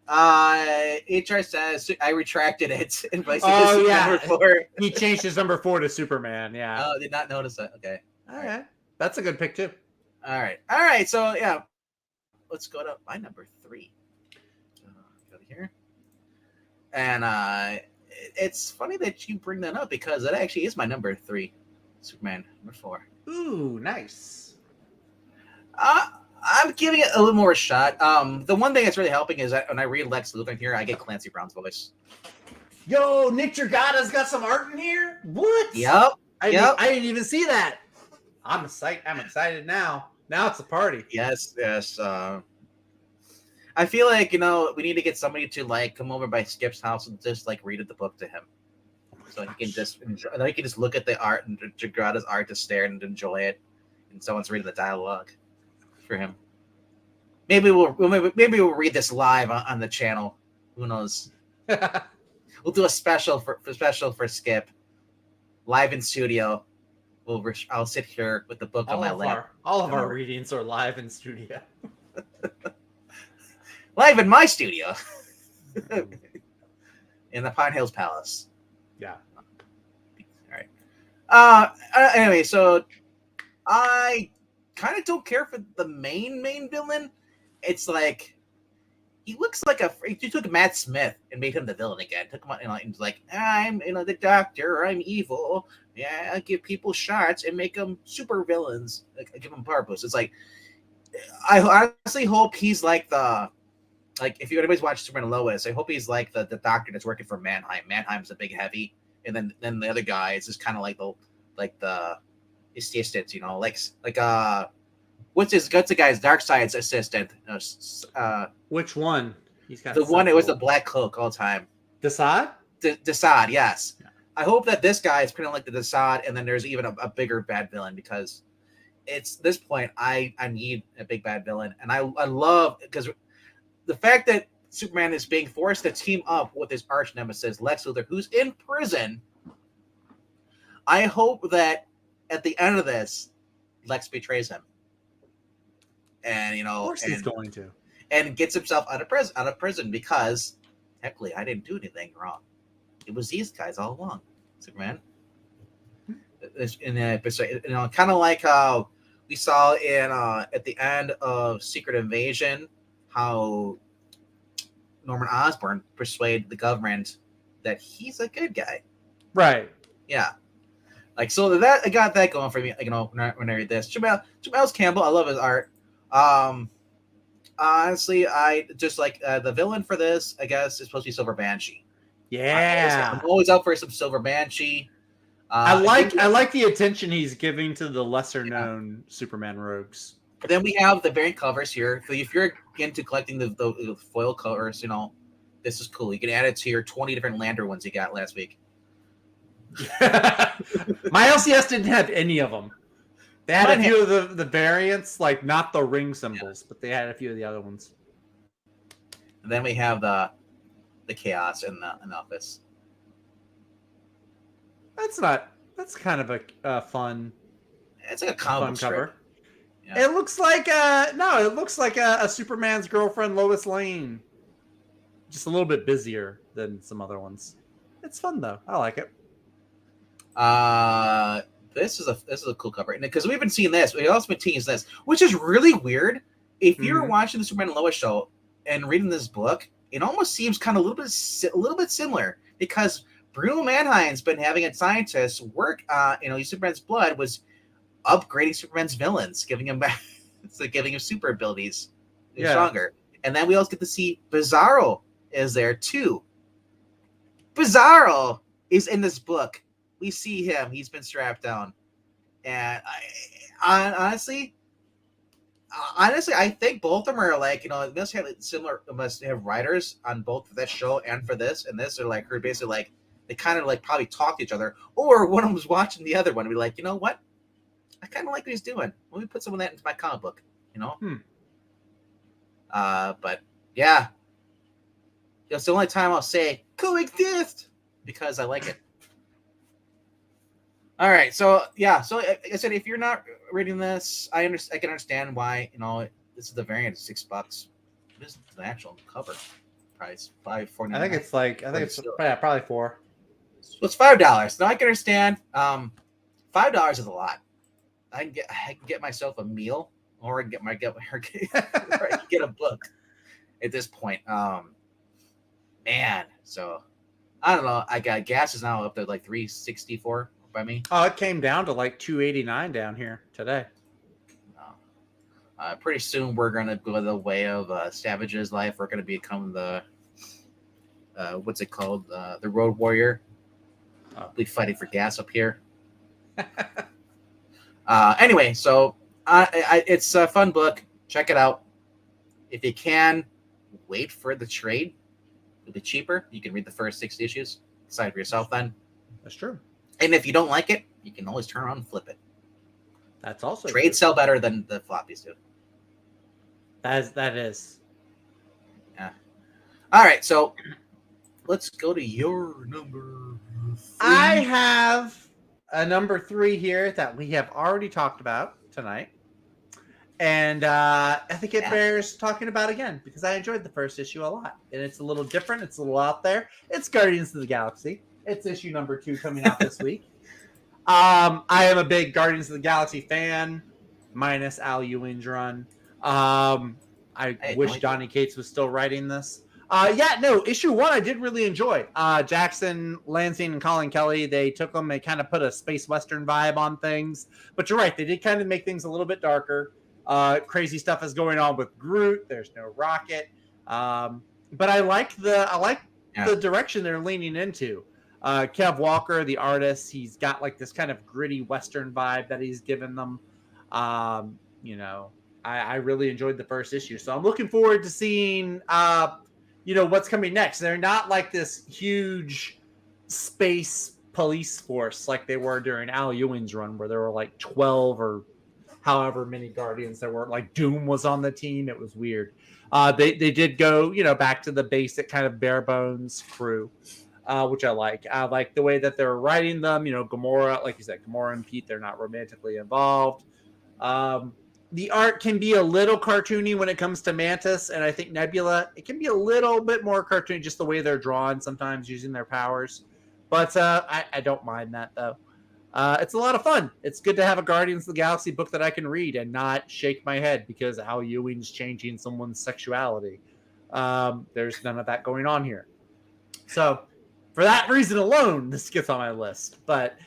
HR says I retracted it. And number 4. He changed his number 4 to Superman. Yeah. Oh, did not notice that. Okay. All right. That's a good pick too. All right. So yeah, let's go to my number 3. Go to here. And it's funny that you bring that up because it actually is my number 3. Superman number 4. Ooh, nice. I'm giving it a little more shot. The one thing that's really helping is that when I read Lex Luthor here, I get Clancy Brown's voice. Yo, Nick Dragata's got some art in here? What? Yep. I didn't even see that. I'm excited now. Now it's a party. Yes. I feel like, we need to get somebody to like come over by Skip's house and just like read the book to him. So he can just look at the art and Dragata's art to stare and enjoy it. And someone's reading the dialogue for him. Maybe we'll read this live on the channel. Who knows? We'll do a special for Skip, live in studio. I'll sit here with the book on my lap. All of our readings are live in studio. Live in my studio. in the Pine Hills Palace. Yeah. All right. Anyway, so I kind of don't care for the main villain. It's like he looks like you took Matt Smith and made him the villain again. Took him, and he's like, I'm, the doctor. I'm evil. Yeah, I give people shots and make them super villains. I give them purpose. It's like, I honestly hope he's like if anybody's watched Superman and Lois, I hope he's like the doctor that's working for Mannheim. Mannheim's a big heavy, and then the other guy is just kind of like the assistant, what's the guy's Darkseid's assistant? Which one? He's got the one that was the black cloak all the time. Desaad? Desaad, yes. Yeah. I hope that this guy is kind of like the Desaad, and then there's even a bigger bad villain, because it's this point I need a big bad villain, and I love, because the fact that Superman is being forced to team up with his arch nemesis Lex Luthor, who's in prison. I hope that at the end of this, Lex betrays him, and of course he's going to, and gets himself out of prison, because technically I didn't do anything wrong. It was these guys all along, Superman. Kind of like how we saw in at the end of Secret Invasion, how Norman Osborn persuaded the government that he's a good guy. Right. Yeah. So that I got that going for me. When I read this, Jamel Campbell, I love his art. Honestly, I just like the villain for this. I guess is supposed to be Silver Banshee. Yeah, I'm always up for some Silver Banshee. I like the attention he's giving to the lesser known Superman rogues. But then we have the variant covers here. So if you're into collecting the foil covers, this is cool. You can add it to your 20 different Lander ones you got last week. My LCS didn't have any of them. They had a few of the variants, like not the ring symbols, but they had a few of the other ones. And then we have the chaos in the office. That's kind of a fun. It's like a comic cover. Yeah. It looks like a Superman's girlfriend, Lois Lane. Just a little bit busier than some other ones. It's fun though. I like it. This is a cool cover, and because we've been seeing this, we've also been teasing this, which is really weird. If you're watching the Superman and Lois show and reading this book, it almost seems kind of a little bit similar, because Bruno Mannheim's been having a scientist work. Superman's blood was upgrading Superman's villains, giving him super abilities, stronger. And then we also get to see Bizarro is there too. Bizarro is in this book. We see him. He's been strapped down. And I honestly, I think both of them are must have writers on both of that show and for this. And this are basically they kind of probably talk to each other, or one of them was watching the other one and be like, you know what? I kind of like what he's doing. Let me put some of that into my comic book, But yeah, it's the only time I'll say coexist, because I like it. All right, so yeah, so I said, if you're not reading this, I can understand why. This is the variant, $6. This is the actual cover price, $5.49. I think it's probably $4. So it's $5. Now I can understand. $5 is a lot. I can get myself a meal, or I can get a book at this point. Man, so I don't know. I got gas is now up to $3.64 by me. Oh, it came down to $2.89 down here today. Pretty soon we're gonna go the way of Savage's life. We're gonna become the what's it called? The Road Warrior. We'll be fighting for gas up here. Anyway, so it's a fun book. Check it out. If you can, wait for the trade. It'll be cheaper. You can read the first 6 issues. Decide for yourself then. That's true. And if you don't like it, you can always turn around and flip it. That's also trade sell better than the floppies do. That is. Yeah. All right, so let's go to your number 3. I have a number 3 here that we have already talked about tonight. And I think it bears talking about again because I enjoyed the first issue a lot. And it's a little different. It's a little out there. It's Guardians of the Galaxy. It's issue number 2 coming out this week. I am a big Guardians of the Galaxy fan, minus Al Ewing's run. I wish Donny Cates was still writing this. Issue 1 I did really enjoy. Jackson Lansing and Colin Kelly, they took them, they kind of put a space western vibe on things. But you're right, they did kind of make things a little bit darker. Crazy stuff is going on with Groot. There's no Rocket. But I like the direction they're leaning into. Kev Walker, the artist, he's got like this kind of gritty western vibe that he's given them. I really enjoyed the first issue, so I'm looking forward to seeing what's coming next. They're not like this huge space police force like they were during Al Ewing's run, where there were like 12 or however many Guardians there were. Like Doom was on the team. It was weird. They did go back to the basic kind of bare bones crew. Which I like. I like the way that they're writing them. Gamora, like you said, Gamora and Pete, they're not romantically involved. The art can be a little cartoony when it comes to Mantis, and I think Nebula, it can be a little bit more cartoony, just the way they're drawn sometimes using their powers. But I don't mind that, though. It's a lot of fun. It's good to have a Guardians of the Galaxy book that I can read and not shake my head because Al Ewing's changing someone's sexuality. There's none of that going on here. So for that reason alone, this gets on my list. But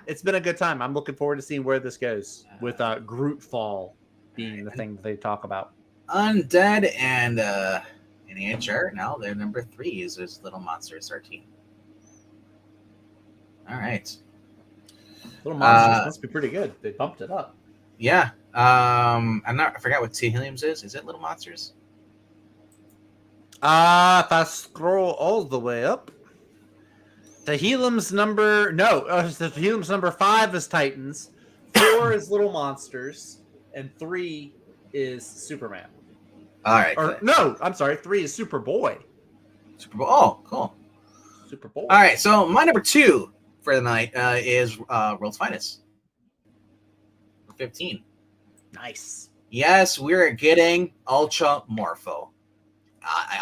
it's been a good time. I'm looking forward to seeing where this goes with Groot Fall being the thing that they talk about. Undead and NHR now their number 3 is this Little Monsters 13. All right. Little Monsters must be pretty good. They bumped it up. Yeah. I forgot what T. Williams is. Is it Little Monsters? If I scroll all the way up. The Helum's number 5 is Titans, 4 is Little Monsters, and 3 is Superman. All right. I'm sorry, 3 is Superboy. Superboy. Oh, cool. Superboy. All right, so my number 2 for the night is World's Finest. 15. Nice. Yes, we're getting Ultra Morpho.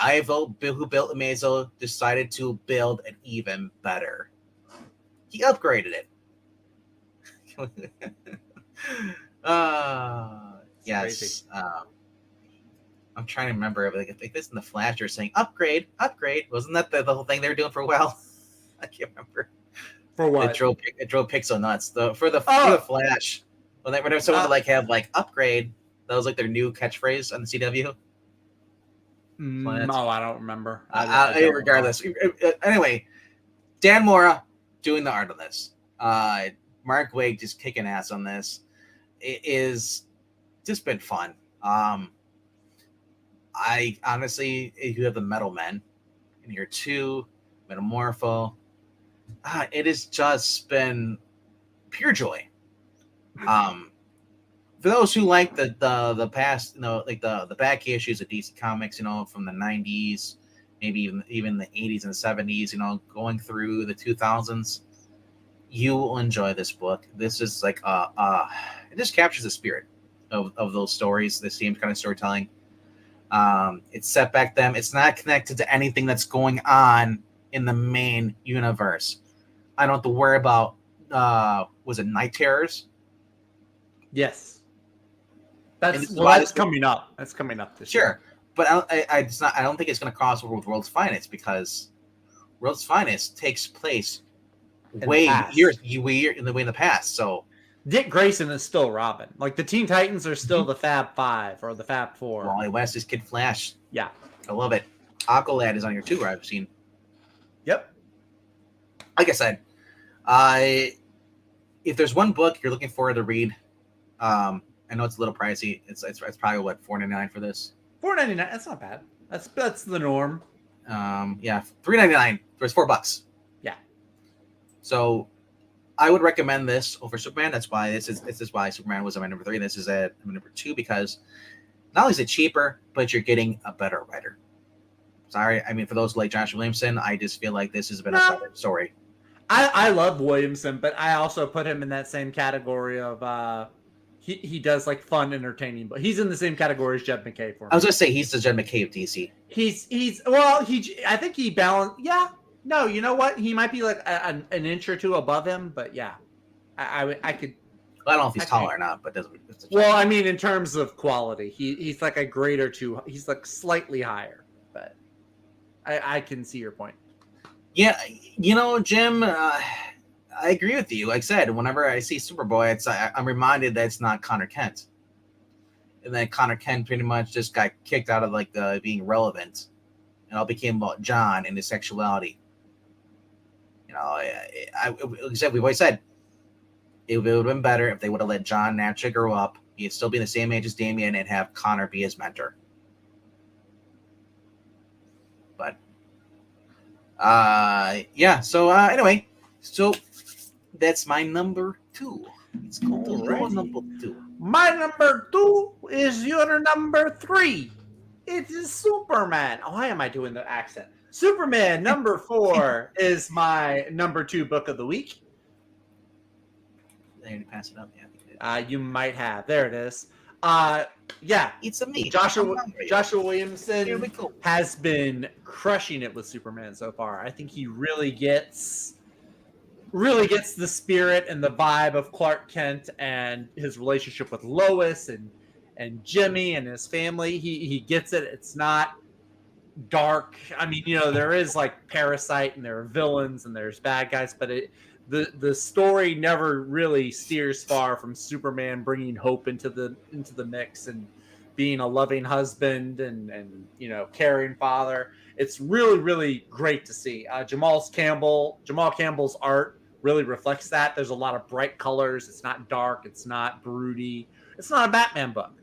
Ivo, who built Amazo, decided to build an even better. He upgraded it. Yes. I'm trying to remember. Like this in the Flash, you're saying upgrade. Wasn't that the whole thing they were doing for a while? I can't remember. For what? It drove Pixel nuts. For the Flash, whenever someone would have upgrade, that was like their new catchphrase on the CW. No, I don't remember. Regardless. Anyway, Dan Mora doing the art on this. Mark Waid just kicking ass on this. It is just been fun. I honestly, you have the Metal Men in here too, Metamorpho. It has just been pure joy. For those who like the past, like the back issues of DC Comics, from the 90s, maybe even the 80s and 70s, going through the 2000s, you will enjoy this book. This is like it just captures the spirit of those stories, the same kind of storytelling. It's set back then. It's not connected to anything that's going on in the main universe. I don't have to worry about was it Night Terrors? Yes. That's coming up. That's coming up this year. But I don't think it's going to cross over with World's Finest because World's Finest takes place way in the past. So Dick Grayson is still Robin. Like the Teen Titans are still the Fab 5 or the Fab 4. Wally West is Kid Flash. Yeah, I love it. Aqualad is on here too. I've seen. Yep. Like I said, if there's one book you're looking forward to read, I know it's a little pricey. It's probably what, $4.99 for this. $4.99. That's not bad. That's the norm. Yeah, $3.99. It's $4. Yeah. So, I would recommend this over Superman. This is why Superman was at my number 3. This is at my number 2 because not only is it cheaper, but you're getting a better writer. Sorry, I mean for those like Josh Williamson, I just feel like this has been a better story. I love Williamson, but I also put him in that same category of he does like fun, entertaining, but he's in the same category as Jed MacKay for me. I was gonna say he's the Jed MacKay of DC. I think he balanced. Yeah, no, you know what? He might be like an inch or two above him, but yeah, I could. I don't know if he's taller or not, but doesn't. Well, I mean, in terms of quality, he's like a grade or two. He's like slightly higher, but I can see your point. Yeah, Jim, I agree with you. Like I said, whenever I see Superboy, I'm reminded that it's not Connor Kent, and then Connor Kent pretty much just got kicked out of like being relevant, and all became about John and his sexuality. Like I said, we've always said it would have been better if they would have let John naturally grow up. He'd still be the same age as Damian and have Connor be his mentor. But yeah. So anyway, so that's my number 2. Let's go to your number 2. My number 2 is your number 3. It is Superman. Oh, why am I doing the accent? Superman number 4 is my number 2 book of the week. Did I pass it up? Yeah. You might have. There it is. Yeah. It's a me. Joshua Williamson has been crushing it with Superman so far. I think he really gets the spirit and the vibe of Clark Kent and his relationship with Lois and Jimmy and his family. He gets it. It's not dark. I mean, there is like Parasite and there are villains and there's bad guys, but the story never really steers far from Superman bringing hope into the mix and being a loving husband and caring father. It's really, really great to see. Jamal Campbell's art really reflects that. There's a lot of bright colors. It's not dark. It's not broody. It's not a Batman book.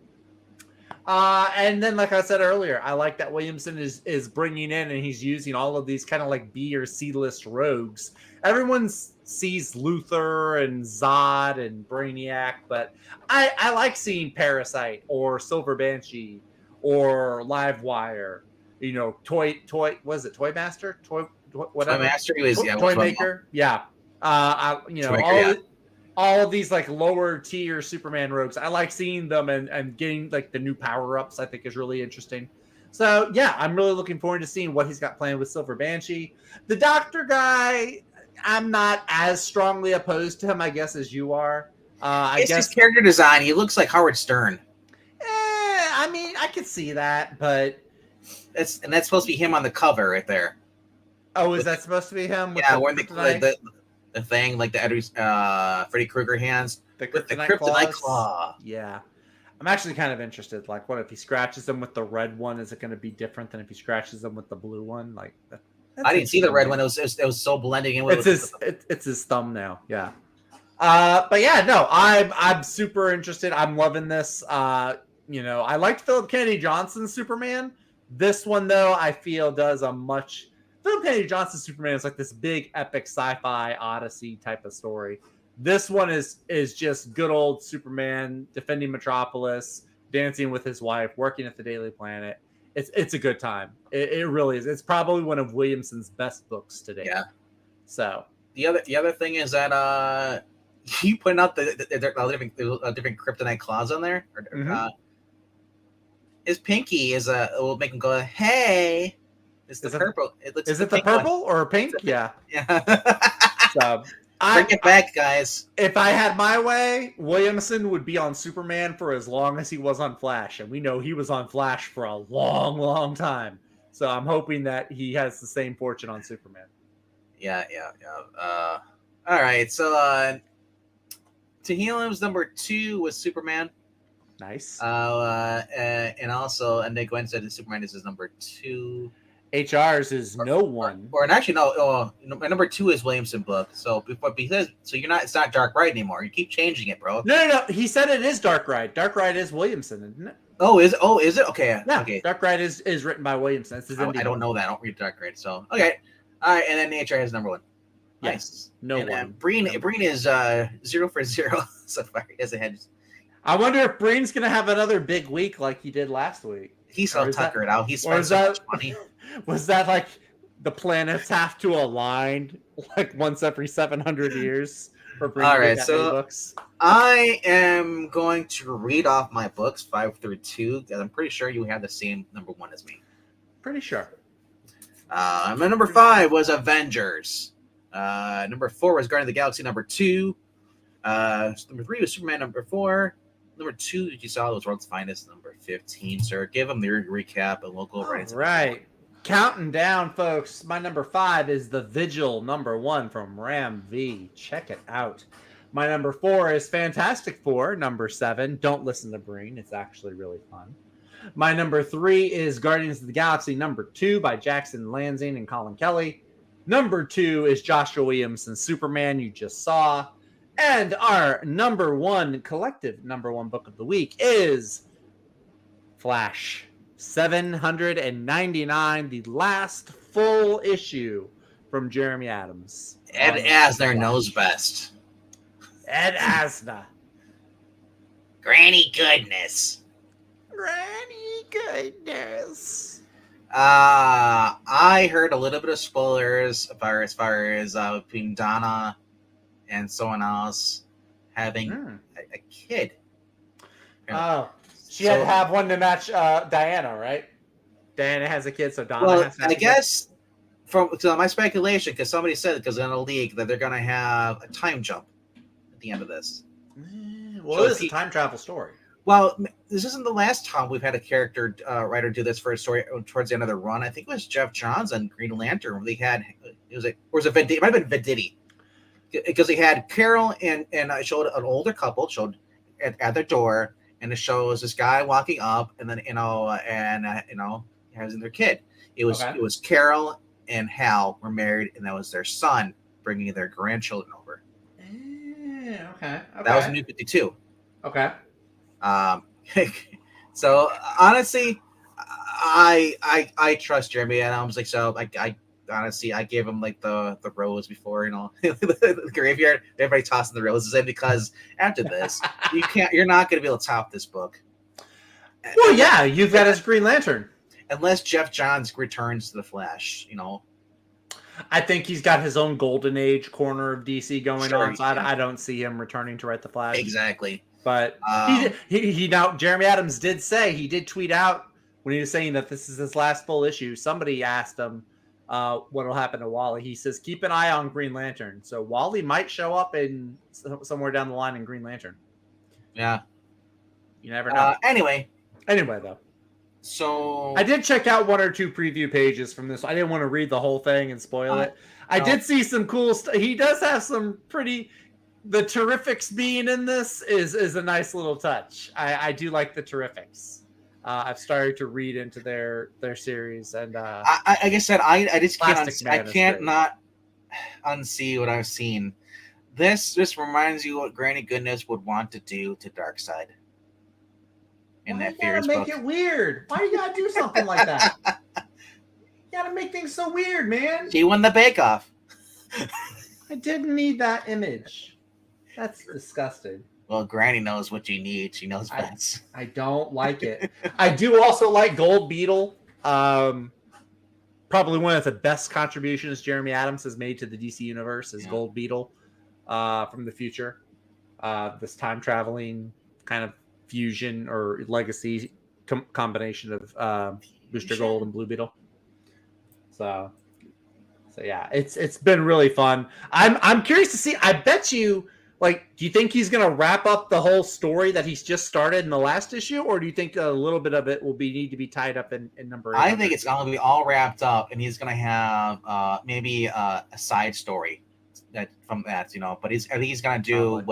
And then, like I said earlier, I like that Williamson is bringing in and he's using all of these kind of like B or C list rogues. Everyone sees Luthor and Zod and Brainiac, but I like seeing Parasite or Silver Banshee or Livewire. Toy Master? Whatever. Toy Master, Toy Maker. Yeah. All of these like lower tier Superman rogues. I like seeing them and getting like the new power-ups. I think is really interesting. So yeah, I'm really looking forward to seeing what he's got planned with Silver Banshee. The Doctor guy, I'm not as strongly opposed to him, I guess, as you are. I guess his character design. He looks like Howard Stern. I mean, I could see that, but that's supposed to be him on the cover right there. Oh, is that supposed to be him? Wearing the thing like the Freddy Krueger hands with the kryptonite claw. Yeah, I'm actually kind of interested. Like, what if he scratches them with the red one? Is it going to be different than if he scratches them with the blue one? Like, I didn't see the red one. It was so blending in with it's his thumbnail. Yeah. But yeah, no, I'm super interested. I'm loving this. I liked Philip Kennedy Johnson's Superman. This one though, I feel does a much. Philip Kennedy Johnson's Superman is like this big epic sci-fi odyssey type of story. This one is just good old Superman defending Metropolis, dancing with his wife, working at the Daily Planet. It's a good time. It really is. It's probably one of Williamson's best books today. Yeah. So the other thing is that you putting out the different kryptonite claws on there. His pinky will make him go, hey. It's the purple. Is it the purple or pink? Yeah. So bring it back, guys. If I had my way, Williamson would be on Superman for as long as he was on Flash, and we know he was on Flash for a long, long time. So I'm hoping that he has the same fortune on Superman. Yeah. All right. So Tehillim's number 2 was Superman. Nice. And then Gwen said that Superman is his number 2. HR's is no one. Or actually no. My number 2 is Williamson book. So because it's not Dark Ride anymore. You keep changing it, bro. No. He said it is Dark Ride. Dark Ride is Williamson, isn't it? Oh, is it? Okay. Yeah. Okay. Dark Ride is written by Williamson. I don't know that. I don't read Dark Ride. So okay. All right, and then HR has number 1. Yes. Nice. No one. Breen is 0 for 0 so far. He doesn't have. I wonder if Breen's gonna have another big week like he did last week. He's so tuckered out. He spent so much money. Was that like the planets have to align like once every 700 years? for bringing All right, that so many books. I am going to read off my books 5 through 2 because I'm pretty sure you have the same number 1 as me. Pretty sure. My number 5 was Avengers. Number 4 was Guardians of the Galaxy. Number 2. Number 3 was Superman. Number 4. Number 2, you saw, was World's Finest. Number 15, sir. Give them the recap and we'll go right into right. Counting down, folks. My number 5 is The Vigil, number 1 from Ram V. Check it out. My number 4 is Fantastic Four, number 7. Don't listen to Breen. It's actually really fun. My number 3 is Guardians of the Galaxy, number 2 by Jackson Lansing and Colin Kelly. Number 2 is Joshua Williamson's Superman, you just saw. And our number 1 collective number 1 book of the week is Flash 799, the last full issue from Jeremy Adams. Ed Asner knows best. Ed Asner. Granny goodness. Granny goodness. I heard a little bit of spoilers as far as between Donna and someone else having a kid. Oh, she had to have one to match Diana, right? Diana has a kid, so Donna has to have I guess from my speculation, because somebody said because in a league that they're going to have a time jump at the end of this. Well, it is a time travel story. Well, this isn't the last time we've had a character writer do this for a story towards the end of the run. I think it was Jeff Johns on Green Lantern where they had it might have been Venditti because they had Carol and I showed an older couple at their door, and it shows this guy walking up, and then having their kid. It was Carol and Hal were married, and that was their son bringing their grandchildren over. Okay. That was New 52. Okay. So honestly, I trust Jeremy Adams. Like, so I honestly, I gave him like the rose before, the graveyard. Everybody tossing the roses in because after this, you're not going to be able to top this book. Well, yeah, you've got his Green Lantern. Unless Jeff Johns returns to the Flash, I think he's got his own golden age corner of DC going on. So I don't see him returning to write the Flash. Exactly. But he now Jeremy Adams did tweet out when he was saying that this is his last full issue. Somebody asked him what will happen to Wally. He says keep an eye on Green Lantern. So Wally might show up in somewhere down the line in Green Lantern. Yeah, you never know. Anyway though. So I did check out 1 or 2 preview pages from this. I didn't want to read the whole thing and spoil it. I did see some cool stuff. He does have some pretty. The Terrifics being in this is a nice little touch. I do like the Terrifics. I've started to read into their series, and like I said, I just can't not unsee what I've seen. This just reminds you what Granny Goodness would want to do to Darkseid. In that Fears book. Make it weird. Why you gotta do something like that? You gotta make things so weird, man. She won the Bake Off. I didn't need that image. That's disgusting. Well, Granny knows what you need. She knows best. I don't like it. I do also like Gold Beetle. Probably one of the best contributions Jeremy Adams has made to the DC universe is Gold Beetle from the future. This time traveling kind of fusion or legacy combination of Booster Gold and Blue Beetle. So yeah, it's been really fun. I'm curious to see. I bet you. Like, do you think he's going to wrap up the whole story that he's just started in the last issue, or do you think a little bit of it will need to be tied up in number 8? I think it's going to be all wrapped up, and he's going to have maybe a side story from that, But I think he's going to do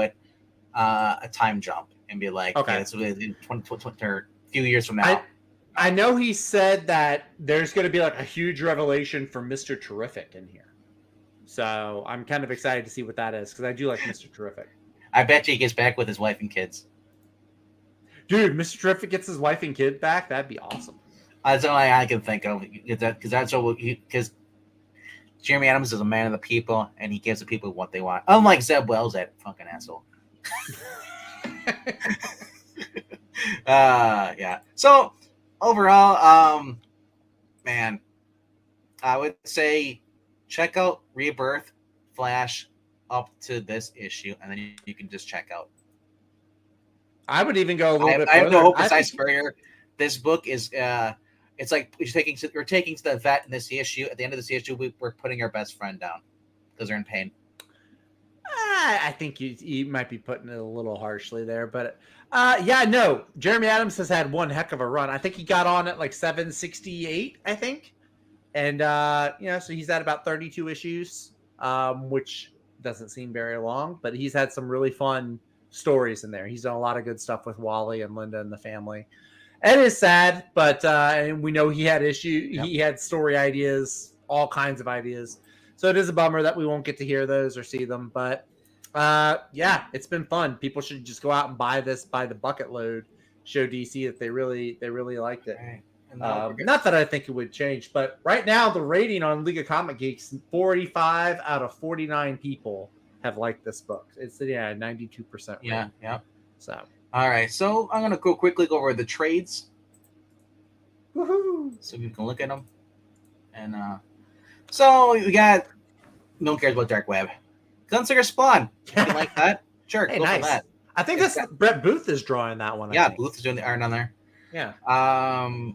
a time jump and be like, okay, it's in 20, or a few years from now. I know he said that there's going to be like a huge revelation for Mr. Terrific in here. So I'm kind of excited to see what that is because I do like Mr. Terrific. I bet you he gets back with his wife and kids. Dude, Mr. Terrific gets his wife and kid back. That'd be awesome. That's all I can think of because Jeremy Adams is a man of the people and he gives the people what they want. Unlike Zeb Wells, that fucking asshole. Yeah. So overall, man, I would say check out Rebirth, Flash, up to this issue, and then you can just check out. I would even go a little bit further. I have no hope for Cy Spurrier. This book is it's like we're taking to the vet in this issue. At the end of this issue, we're putting our best friend down because they're in pain. I think you might be putting it a little harshly there, but no. Jeremy Adams has had one heck of a run. I think he got on at like 768, I think, and so he's at about 32 issues, which doesn't seem very long, but he's had some really fun stories in there. He's done a lot of good stuff with Wally and Linda and the family. It is sad, but and we know he had He had story ideas, all kinds of ideas. So it is a bummer that we won't get to hear those or see them. But it's been fun. People should just go out and buy this by the bucket load. Show DC that they really liked it. Right. Not that I think it would change, but right now the rating on League of Comic Geeks, 45 out of 49 people have liked this book. It's 92%. Yeah. So all right, so I'm gonna quickly go over the trades. Woohoo! So you can look at them, and so we got. No one cares about Dark Web. Gunslinger Spawn. You like that? Sure, hey, go nice. for that. I think that's Brett Booth is drawing that one. Yeah, Booth is doing the art on there. Yeah. All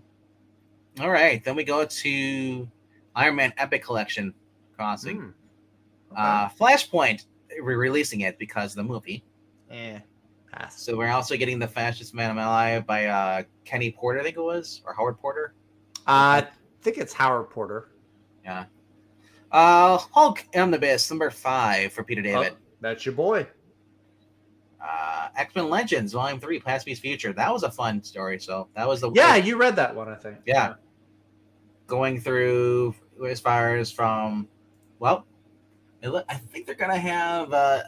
right, then we go to Iron Man Epic Collection Crossing. Okay. Flashpoint, we're releasing it because of the movie. Pass. So we're also getting The Fastest Man Alive by Kenny Porter, I think it was, or Howard Porter. I think it's Howard Porter. Yeah. Hulk Omnibus number 5 for Peter David. Oh, that's your boy. X-Men Legends Volume 3, Past Beast Future. That was a fun story. So that was the you read that one, I think. Yeah. Going through as far as from, I think they're gonna have a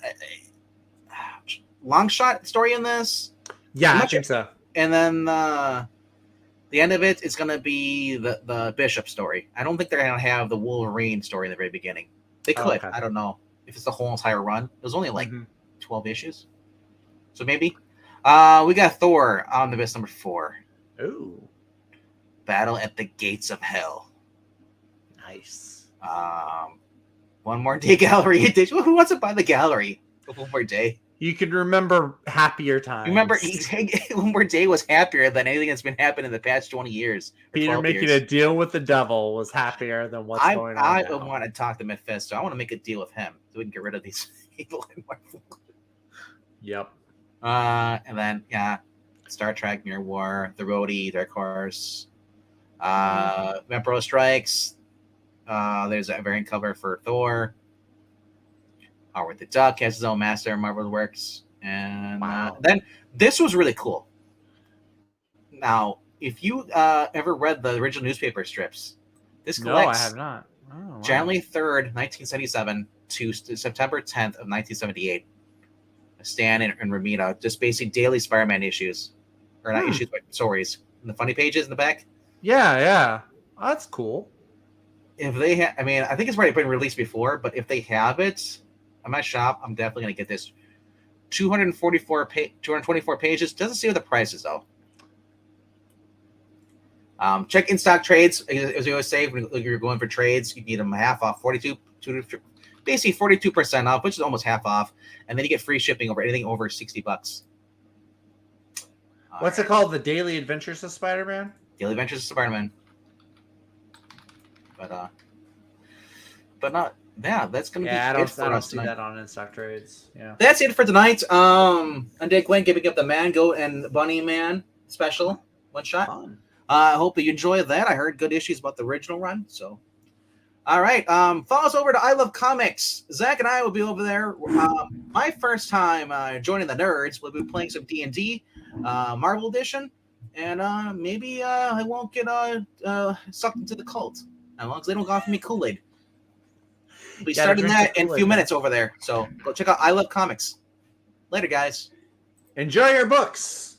long shot story in this. Yeah, I think so. And then the end of it is going to be the Bishop story. I don't think they're going to have the Wolverine story in the very beginning. They could. Okay. I don't know if it's the whole entire run. It was only like 12 issues. So maybe. We got Thor Omnibus number 4. Ooh. Battle at the Gates of Hell. Nice. One More Day Gallery edition. Who wants to buy the gallery? One More Day. You can remember happier times. Remember, One More Day was happier than anything that's been happening in the past 20 years. Peter making a deal with the devil was happier than what's going on I now. want to talk to Mephisto. I want to make a deal with him so we can get rid of these people in Marvel. Yep. And then, Star Trek, Mirror War, The Roadie, Dark Horse, Emperor Strikes. There's a variant cover for Thor. Howard the Duck has his own Master Marvel Works. And then this was really cool. Now, if you ever read the original newspaper strips, this collects no, I have not. January 3rd, 1977 to September 10th of 1978. Stan and Romita, just basic daily Spider-Man issues. Or not issues, but stories. And the funny pages in the back. Yeah. Oh, that's cool. If they I think it's already been released before, but if they have it at my shop, I'm definitely going to get this. 224 pages. Doesn't say what the price is, though. Check in stock trades. As we always say, when you're going for trades, you need them half off, basically 42% off, which is almost half off, and then you get free shipping over anything over $60. What's it called? The Daily Adventures of Spider-Man? Daily Adventures of Spider-Man. But not. Yeah, that's gonna be. I don't see that on in stock trades. Yeah, that's it for tonight. Undead Gwen giving up the Mango and Bunny Man special one shot. I hope that you enjoyed that. I heard good issues about the original run. So, all right. Follow us over to I Love Comics. Zach and I will be over there. My first time joining the nerds. We'll be playing some D&D, Marvel Edition, and maybe I won't get sucked into the cult as long as they don't offer me Kool-Aid. We'll be starting that in a few minutes over there. So go check out I Love Comics. Later, guys. Enjoy your books.